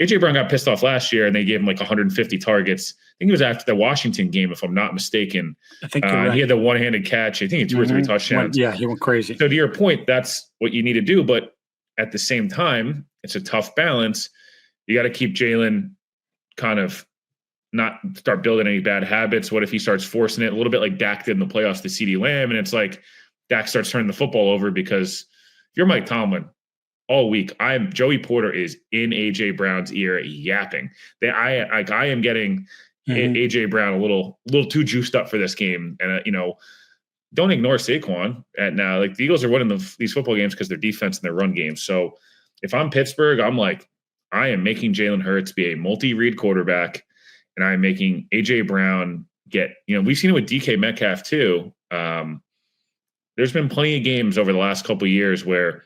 AJ Brown got pissed off last year, and they gave him like 150 targets. I think it was after the Washington game, if I'm not mistaken. I think you're right. He had the one-handed catch. I think 2 or 3 touchdowns. He went crazy. So to your point, that's what you need to do. But at the same time, it's a tough balance. You got to keep Jalen kind of not start building any bad habits. What if he starts forcing it a little bit like Dak did in the playoffs to CeeDee Lamb? And it's like Dak starts turning the football over, because if you're Mike Tomlin all week, Joey Porter is in AJ Brown's ear yapping. I am getting AJ Brown a little too juiced up for this game. And, don't ignore Saquon now. Like, the Eagles are winning these football games because their defense and their run game. So if I'm Pittsburgh, I'm like, I am making Jalen Hurts be a multi-read quarterback, and I'm making AJ Brown get, we've seen it with DK Metcalf too. There's been plenty of games over the last couple of years where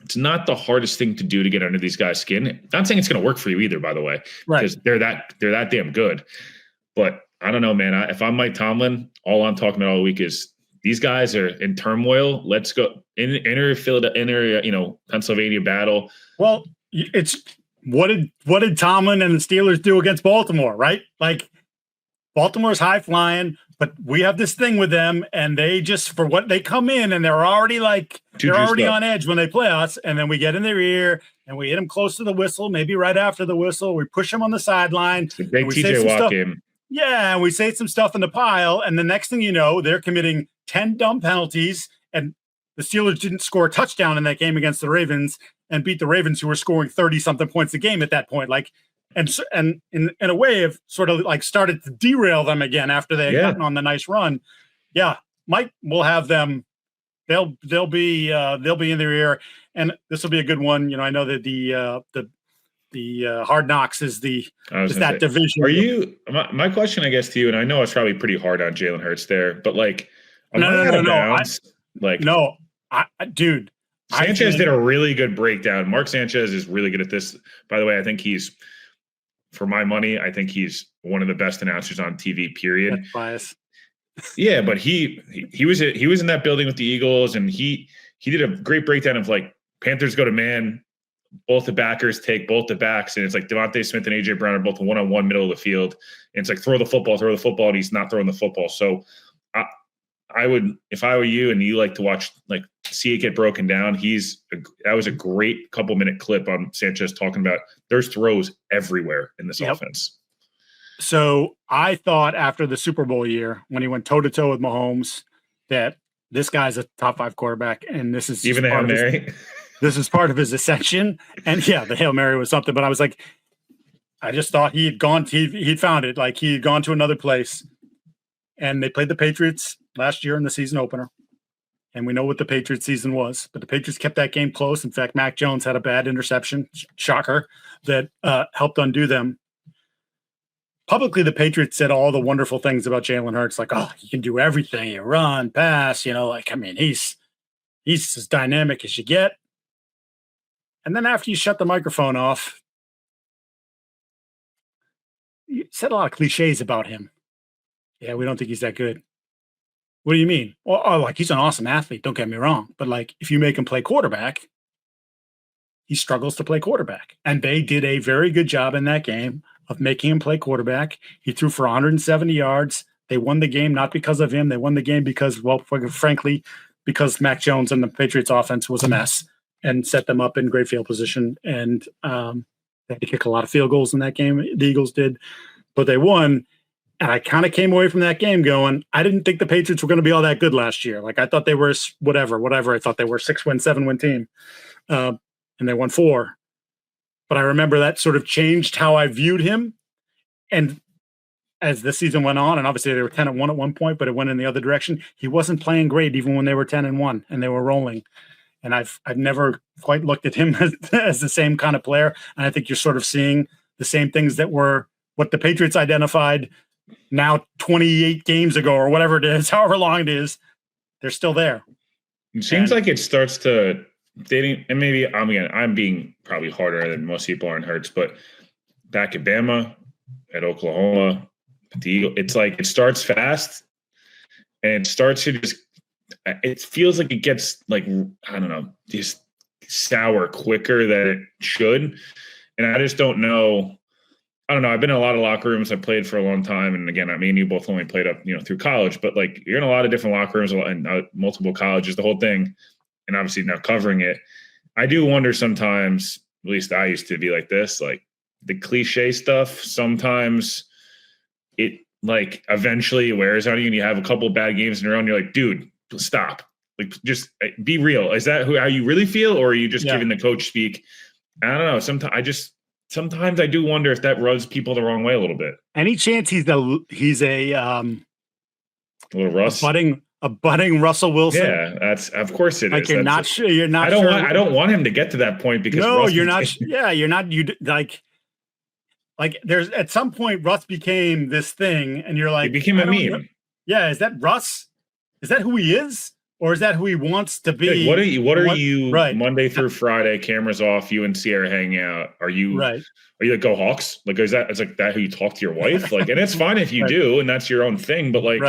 It's not the hardest thing to do to get under these guys' skin. Not saying it's going to work for you either, by the way, because they're that damn good. But I don't know, man. If I'm Mike Tomlin, all I'm talking about all week is these guys are in turmoil. Let's go enter Pennsylvania battle. Well, it's what did Tomlin and the Steelers do against Baltimore, right? Like Baltimore's high flying, but we have this thing with them, and they just for what they come in and they're already on edge when they play us, and then we get in their ear and we hit them close to the whistle, maybe right after the whistle. We push them on the sideline. It's a big TJ Watt game. Yeah, and we say some stuff in the pile, and the next thing you know, they're committing 10 dumb penalties, and the Steelers didn't score a touchdown in that game against the Ravens and beat the Ravens, who were scoring 30-something points a game at that point. And in a way, have sort of like started to derail them again after they had gotten on the nice run. Yeah, Mike will have them. They'll be in their ear, and this will be a good one. I know that the Hard Knocks is that division. Are you? My question, I guess, to you, and I know it's probably pretty hard on Jalen Hurts there, but no. Dude, Sanchez did a really good breakdown. Mark Sanchez is really good at this. By the way, I think he's, for my money, I think he's one of the best announcers on TV. Period. That's bias. Yeah, but he was in that building with the Eagles, and he did a great breakdown of like Panthers go to man. Both the backers take both the backs, and it's like Devontae Smith and AJ Brown are both one-on-one middle of the field. And it's like throw the football, and he's not throwing the football. So I would, if I were you and you like to watch, like see it get broken down, that was a great couple-minute clip on Sanchez talking about there's throws everywhere in this offense. So I thought after the Super Bowl year, when he went toe-to-toe with Mahomes, that this guy's a top 5 quarterback, and this is even the Hail Mary. This is part of his ascension. And yeah, the Hail Mary was something, but I was like, I just thought he'd found it. Like he had gone to another place, and they played the Patriots last year in the season opener. And we know what the Patriots season was, but the Patriots kept that game close. In fact, Mac Jones had a bad interception, shocker, that helped undo them. Publicly, the Patriots said all the wonderful things about Jalen Hurts, like, oh, he can do everything. You run, pass, he's as dynamic as you get. And then after you shut the microphone off, you said a lot of cliches about him. Yeah, we don't think he's that good. What do you mean? Well, like he's an awesome athlete, don't get me wrong. But like if you make him play quarterback, he struggles to play quarterback. And they did a very good job in that game of making him play quarterback. He threw for 170 yards. They won the game not because of him. They won the game because, well, frankly, because Mac Jones and the Patriots offense was a mess and set them up in great field position. And they had to kick a lot of field goals in that game. The Eagles did, but they won. And I kind of came away from that game going, I didn't think the Patriots were going to be all that good last year. Like I thought they were whatever. I thought they were 6-win, 7-win team. And they won 4. But I remember that sort of changed how I viewed him. And as the season went on, and obviously they were 10-1 at one point, but it went in the other direction. He wasn't playing great even when they were 10-1 and they were rolling. And I've never quite looked at him as the same kind of player. And I think you're sort of seeing the same things that were what the Patriots identified now 28 games ago or whatever it is, however long it is. They're still there. It seems like it starts to dating, and maybe I'm being probably harder than most people on Hurts, but back at Bama, at Oklahoma, it's like it starts fast and it starts to just, it feels like it gets like, I don't know, just sour quicker than it should. And I just don't know. I don't know. I've been in a lot of locker rooms. I played for a long time. And again, I mean, you both only played up, through college, but like you're in a lot of different locker rooms and multiple colleges, the whole thing. And obviously now covering it, I do wonder sometimes, at least I used to be like this, like the cliche stuff. Sometimes it like eventually wears on you and you have a couple of bad games in a row and you're like, dude, stop. Like, just be real. Is that how you really feel? Or are you just giving the coach speak? I don't know. Sometimes I do wonder if that rubs people the wrong way a little bit. Any chance he's a little Russ, a budding Russell Wilson? Yeah, that's of course it like is. You're not sure. You're not. I don't want him to get to that point because no, Russ you're not. Yeah, you're not. You like there's at some point Russ became this thing, and you're like, he became a meme. Yeah, is that Russ? Is that who he is? or is that who he wants to be? Like, what are you right. Monday through Friday, cameras off, you and Sierra hanging out? Are you like, go Hawks? Like, is that, it's like that who you talk to your wife? Like, and it's fine if you do, and that's your own thing, but like,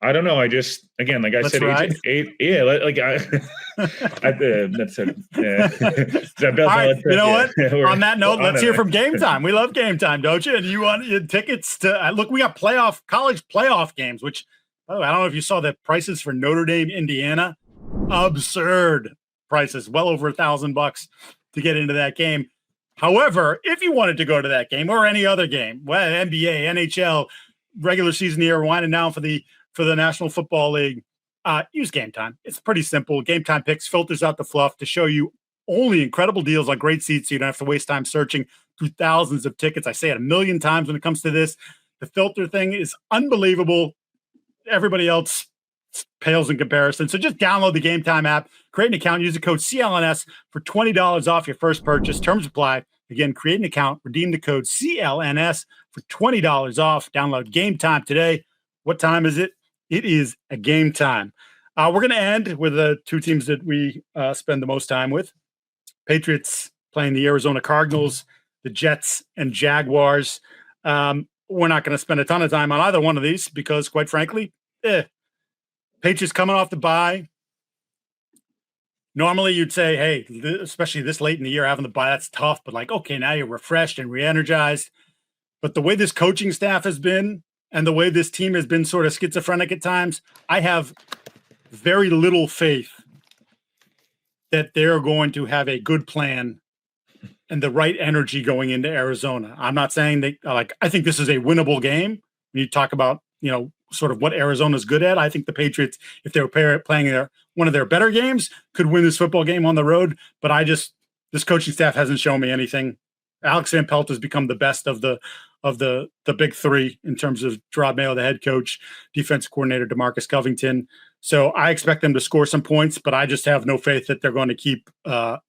I don't know. I just, again, like I said, that's it. Right, you know what? On that note, let's hear from Game Time. We love Game Time, don't you? And you want your tickets to look? We got college playoff games. Which, by the way, I don't know if you saw the prices for Notre Dame, Indiana. Absurd prices, well over $1,000 to get into that game. However, if you wanted to go to that game or any other game, well, NBA, NHL, regular season here, winding down for the National Football League, use Game Time. It's pretty simple. Game Time picks filters out the fluff to show you only incredible deals on great seats, so you don't have to waste time searching through thousands of tickets. I say it a million times when it comes to this. The filter thing is unbelievable. Everybody else pales in comparison. So just download the Game Time app, create an account, use the code CLNS for $20 off your first purchase. Terms apply. Again, create an account, redeem the code CLNS for $20 off. Download Game Time today. What time is it? It is a game time. We're going to end with the two teams that we spend the most time with. Patriots playing the Arizona Cardinals, the Jets and Jaguars. We're not going to spend a ton of time on either one of these because, quite frankly, Patriots coming off the bye. Normally you'd say, hey, especially this late in the year, having the bye, that's tough. But like, okay, now you're refreshed and re-energized. But the way this coaching staff has been and the way this team has been sort of schizophrenic at times, I have very little faith that they're going to have a good plan and the right energy going into Arizona. I'm not saying I think this is a winnable game. When you talk about, sort of what Arizona's good at, I think the Patriots, if they were playing one of their better games, could win this football game on the road. But this coaching staff hasn't shown me anything. Alex Van Pelt has become the best of the big three in terms of Gerard Mayo, the head coach, defensive coordinator DeMarcus Covington. So I expect them to score some points, but I just have no faith that they're going to keep Kyler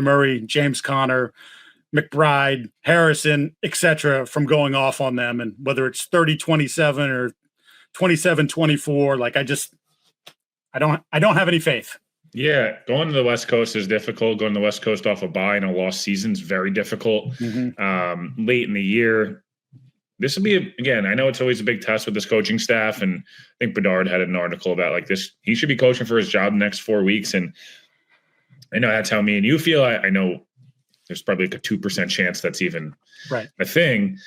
Murray, James Conner, McBride, Harrison, etc., from going off on them. And whether it's 30-27 or 27-24, I don't have any faith. Yeah, going to the West Coast is difficult. Going to the West Coast off a bye in a lost season is very difficult. Mm-hmm. Late in the year, this will be, again, I know it's always a big test with this coaching staff, and I think Bedard had an article about this. He should be coaching for his job the next 4 weeks, and I know that's how me and you feel. I know there's probably a 2% chance that's even a thing.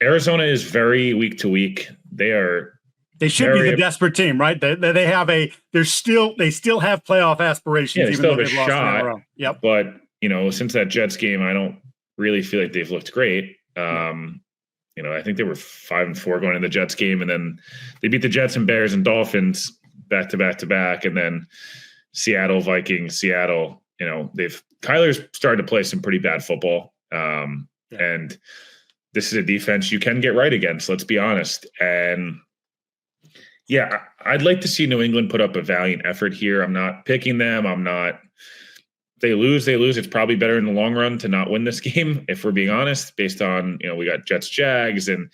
Arizona is very week to week. They should be the desperate team, right? They still have playoff aspirations. Yeah, they still have a shot. Yep. But since that Jets game, I don't really feel like they've looked great. I think they were 5-4 going in the Jets game, and then they beat the Jets and Bears and Dolphins back to back to back, and then Seattle, Vikings, Seattle. Kyler's started to play some pretty bad football, and this is a defense you can get right against. Let's be honest. And yeah, I'd like to see New England put up a valiant effort here. I'm not picking them. They lose. It's probably better in the long run to not win this game, if we're being honest, based on, we got Jets, Jags, and,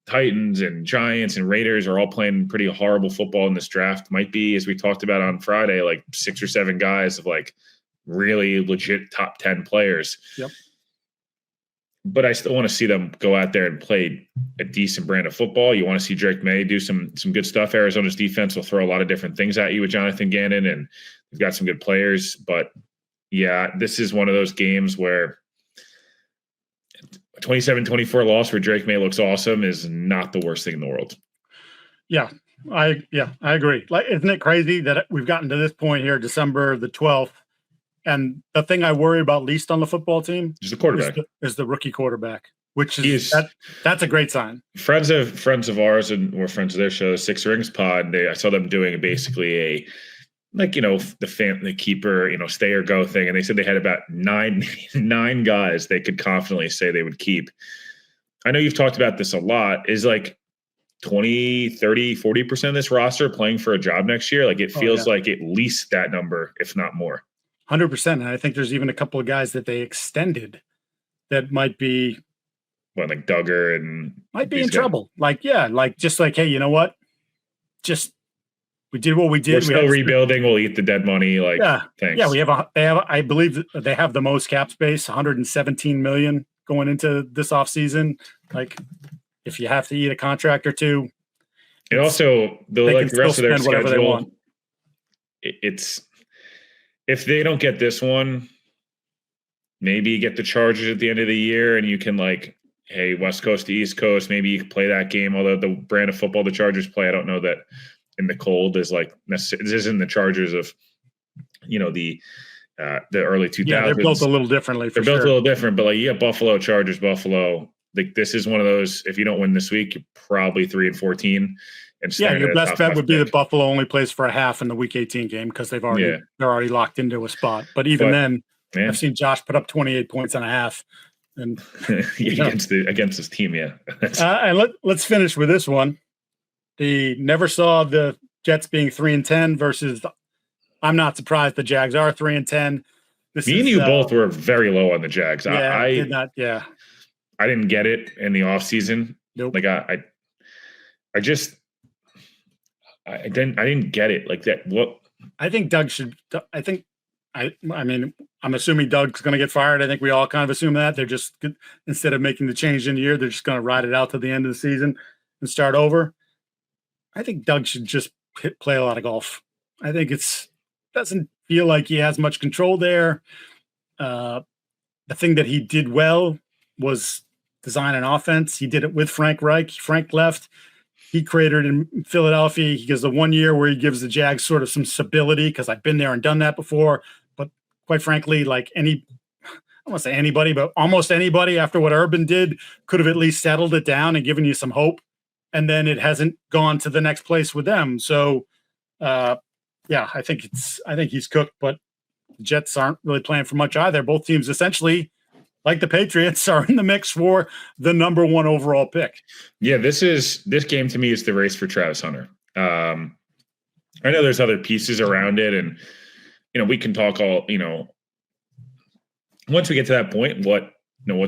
Titans and Giants and Raiders are all playing pretty horrible football in this draft. Might be, as we talked about on Friday, 6 or 7 guys of really legit top 10 players. Yep. But I still want to see them go out there and play a decent brand of football. You want to see Drake May do some good stuff. Arizona's defense will throw a lot of different things at you with Jonathan Gannon, and they've got some good players. But, yeah, this is one of those games where 27-24 loss where Drake May looks awesome is not the worst thing in the world. Yeah, I agree. Isn't it crazy that we've gotten to this point here, December the 12th, and the thing I worry about least on the football team is the quarterback. Is the rookie quarterback, which is that's a great sign. Friends of ours, and we're friends of their show, Six Rings Pod. I saw them doing basically the keeper, stay or go thing, and they said they had about nine guys they could confidently say they would keep. I know you've talked about this a lot. Is 20, 30, 40% of this roster playing for a job next year? It feels like at least that number, if not more. 100%. And I think there's even a couple of guys that they extended that might be Duggar and might be in trouble. Hey, you know what? just we did what we did. We're still rebuilding. We'll eat the dead money. Like, thanks. Yeah, I believe they have the most cap space, 117 million going into this offseason. Like, if you have to eat a contract or two, and also the rest of their schedule. It's if they don't get this one, maybe get the Chargers at the end of the year, and you can hey, West Coast to East Coast, maybe you can play that game. Although the brand of football the Chargers play, I don't know that in the cold is this isn't the Chargers of the early 2000s. Yeah, they're built a little differently. They're built a little different, but Buffalo, Chargers, Buffalo. This is one of those. If you don't win this week, you're probably 3-14. And your best bet would be that Buffalo only plays for a half in the Week 18 game because they're already locked into a spot. But even then, I've seen Josh put up 28 points and a half, and against his team. Yeah, and let's finish with this one. Never saw the Jets being 3-10 versus. I'm not surprised the Jags are 3-10. Me and you both were very low on the Jags. I did not. Yeah, I didn't get it in the offseason. Nope. I didn't get it like that. What I think Doug should. I mean, I'm assuming Doug's going to get fired. I think we all kind of assume that they're just instead of making the change in the year, they're just going to ride it out to the end of the season and start over. I think Doug should just play a lot of golf. I think doesn't feel like he has much control there. The thing that he did well was design an offense. He did it with Frank Reich. Frank left. He created in Philadelphia. He gives the 1 year where he gives the Jags sort of some stability because I've been there and done that before. But quite frankly, I don't want to say anybody, but almost anybody after what Urban did could have at least settled it down and given you some hope. And then it hasn't gone to the next place with them. So, I think he's cooked, but the Jets aren't really playing for much either. Both teams essentially, like the Patriots, are in the mix for the number 1 overall pick. Yeah, this game to me is the race for Travis Hunter. I know there's other pieces around it, and we can talk all. Once we get to that point, what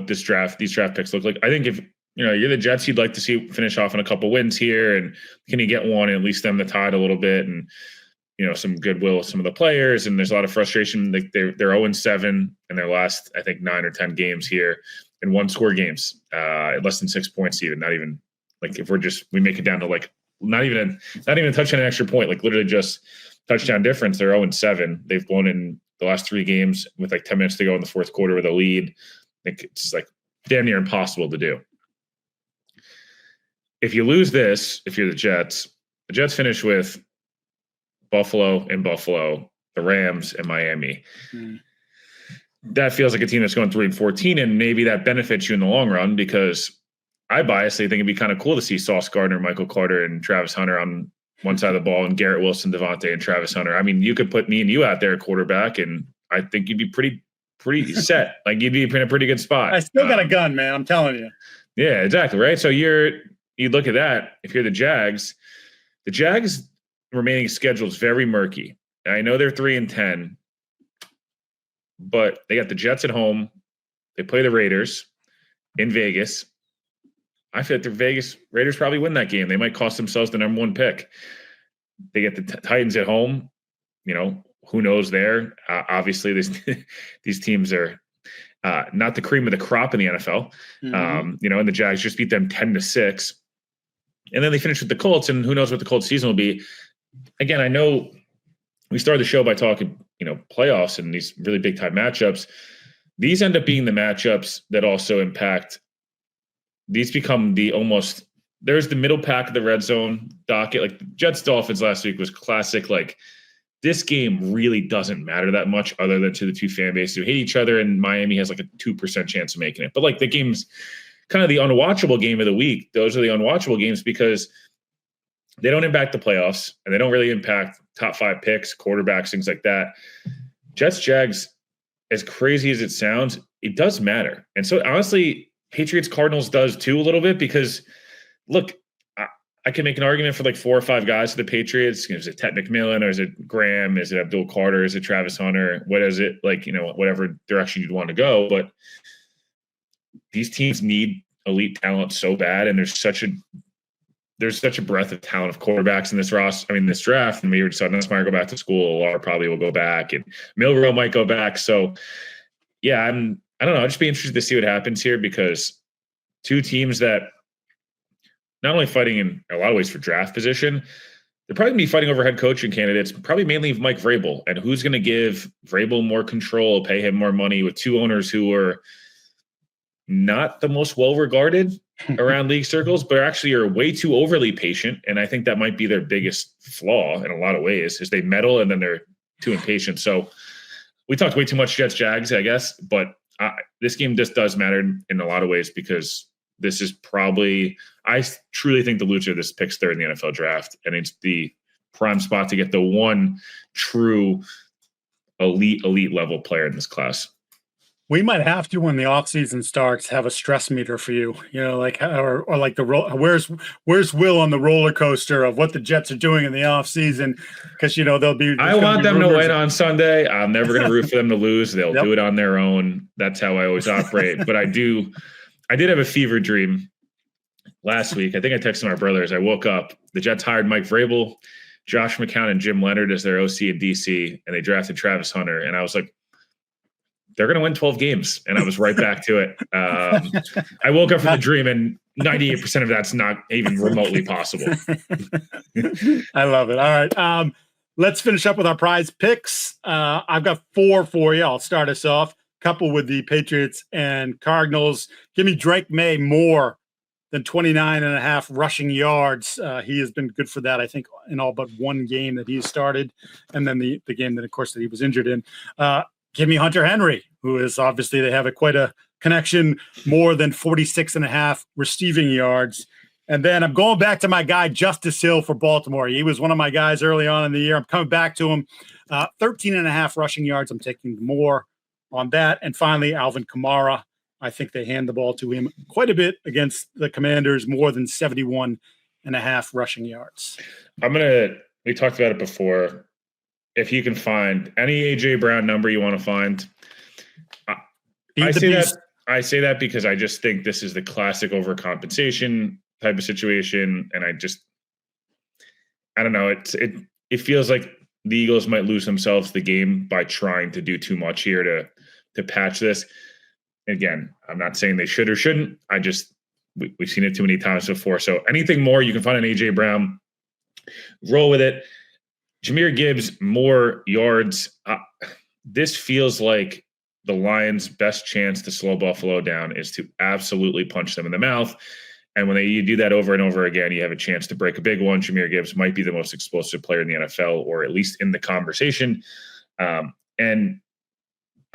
these draft picks look like. I think if you're the Jets, you'd like to see finish off on a couple wins here, and can you get one and at least stem the tide a little bit, and some goodwill with some of the players, and there's a lot of frustration. They're 0-7 in their last, I think, 9 or 10 games here in 1-score games, less than 6 points even. Not even if we make it down to not even a touchdown, an extra point, literally just touchdown difference. They're 0-7. They've blown in the last 3 games with 10 minutes to go in the fourth quarter with a lead. I think it's damn near impossible to do. If you lose this, if you're the Jets finish with Buffalo, the Rams, and Miami. That feels like a team that's going 3-14, and maybe that benefits you in the long run because I biasly think it'd be kind of cool to see Sauce Gardner, Michael Carter, and Travis Hunter on one side of the ball, and Garrett Wilson, Devontae, and Travis Hunter. I mean, you could put me and you out there at quarterback, and I think you'd be pretty set. You'd be in a pretty good spot. I still got a gun, man. I'm telling you. Yeah, exactly. Right. So you look at that. If you're the Jags remaining schedule is very murky. I know they're 3-10, but they got the Jets at home. They play the Raiders in Vegas. I feel like the Raiders probably win that game. They might cost themselves the number 1 pick. They get the Titans at home. Who knows there? Obviously, these teams are not the cream of the crop in the NFL. Mm-hmm. And the Jags just beat them 10-6. And then they finish with the Colts, and who knows what the Colts season will be. Again, I know we started the show by talking, playoffs and these really big time matchups. These end up being the matchups that also impact. These become there's the middle pack of the red zone docket. The Jets Dolphins last week was classic. This game really doesn't matter that much other than to the two fan bases who hate each other. And Miami has a 2% chance of making it. But the game's kind of the unwatchable game of the week. Those are the unwatchable games because they don't impact the playoffs, and they don't really impact top 5 picks, quarterbacks, things like that. Jets, Jags, as crazy as it sounds, it does matter. And so, honestly, Patriots, Cardinals does too a little bit because, look, I can make an argument for 4 or 5 guys for the Patriots. Is it Ted McMillan, or is it Graham? Is it Abdul Carter? Is it Travis Hunter? What is it? Whatever direction you'd want to go. But these teams need elite talent so bad, and there's such a there's such a breadth of talent of quarterbacks in this this draft. And we saw Nussmeier go back to school. Or probably will go back, and Milrow might go back. So, yeah, I don't know. I'll just be interested to see what happens here, because two teams that not only fighting in a lot of ways for draft position, they're probably going to be fighting over head coaching candidates, probably mainly Mike Vrabel. And who's going to give Vrabel more control, pay him more money, with two owners who are not the most well-regarded around league circles, but actually are way too overly patient. And I think that might be their biggest flaw in a lot of ways, is they meddle and then they're too impatient. So we talked way too much Jets-Jags, I guess, but this game just does matter in a lot of ways, because this is probably, I truly think the loser of this picks third in the NFL draft, and it's the prime spot to get the one true elite level player in this class. We might have to, when the offseason starts, have a stress meter for you, like, or like where's Will on the roller coaster of what the Jets are doing in the offseason, because they'll be. I want them to win on Sunday. I'm never going to root for them to lose. They'll do it on their own. That's how I always operate. But I did have a fever dream last week. I think I texted my brothers. I woke up. The Jets hired Mike Vrabel, Josh McCown, and Jim Leonard as their OC in DC, and they drafted Travis Hunter. And I was like, they're going to win 12 games. And I was right back to it. I woke up from the dream, and 98% of that's not even remotely possible. I love it. All right. Let's finish up with our prize picks. I've got 4 for you. I'll start us off. Couple with the Patriots and Cardinals. Give me Drake May more than 29.5 rushing yards. He has been good for that, I think, in all but one game that he started, and then the game that, of course, that he was injured in. Give me Hunter Henry, who is obviously, they have quite a connection, more than 46.5 receiving yards. And then I'm going back to my guy, Justice Hill, for Baltimore. He was one of my guys early on in the year. I'm coming back to him. 13.5 rushing yards. I'm taking more on that. And finally, Alvin Kamara. I think they hand the ball to him quite a bit against the Commanders, more than 71.5 rushing yards. We talked about it before. If you can find any A.J. Brown number you want to find, I say that because I just think this is the classic overcompensation type of situation. And I don't know. It feels like the Eagles might lose themselves the game by trying to do too much here to patch this. Again, I'm not saying they should or shouldn't. We've seen it too many times before. So anything more you can find on A.J. Brown, roll with it. Jahmyr Gibbs, more yards. This feels like the Lions' best chance to slow Buffalo down is to absolutely punch them in the mouth. And when you do that over and over again, you have a chance to break a big one. Jahmyr Gibbs might be the most explosive player in the NFL, or at least in the conversation. And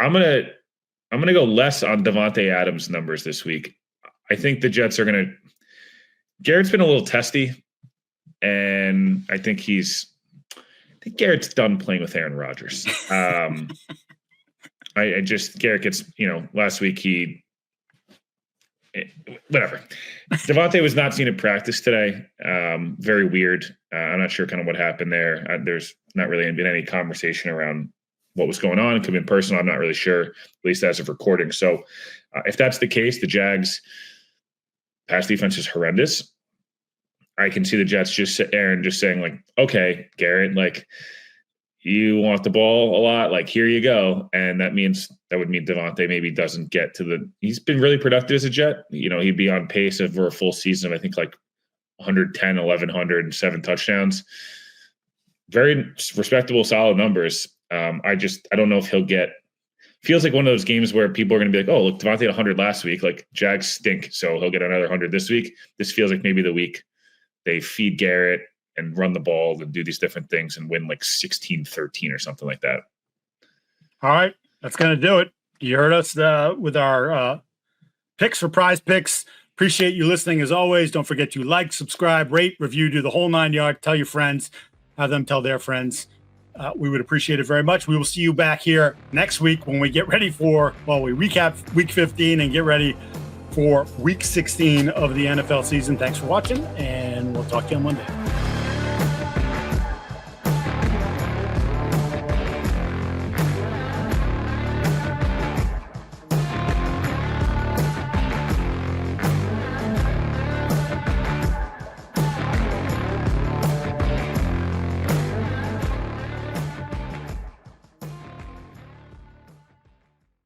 I'm gonna go less on Davante Adams' numbers this week. I think the Jets are gonna. Garrett's been a little testy, and I think Garrett's done playing with Aaron Rodgers. Garrett gets, last week whatever. Davante was not seen at practice today. Very weird. I'm not sure kind of what happened there. There's not really been any conversation around what was going on. It could have been personal. I'm not really sure, at least as of recording. So if that's the case, the Jags pass defense is horrendous. I can see the Jets Aaron just saying, like, okay, Garrett, like, you want the ball a lot, like, here you go. And that would mean Davante maybe doesn't get to he's been really productive as a Jet. He'd be on pace for a full season of, I think, like 110, 1,100, and 7 touchdowns. Very respectable, solid numbers. I don't know if he'll feels like one of those games where people are going to be like, oh, look, Davante had 100 last week. Like, Jags stink, so he'll get another 100 this week. This feels like maybe the week they feed Garrett and run the ball and do these different things and win like 16-13 or something like that. All right. That's going to do it. You heard us with our picks for prize picks. Appreciate you listening as always. Don't forget to like, subscribe, rate, review, do the whole 9 yards. Tell your friends, have them tell their friends. We would appreciate it very much. We will see you back here next week when we get ready we recap week 15 and get ready for week 16 of the NFL season. Thanks for watching, and we'll talk to you on Monday.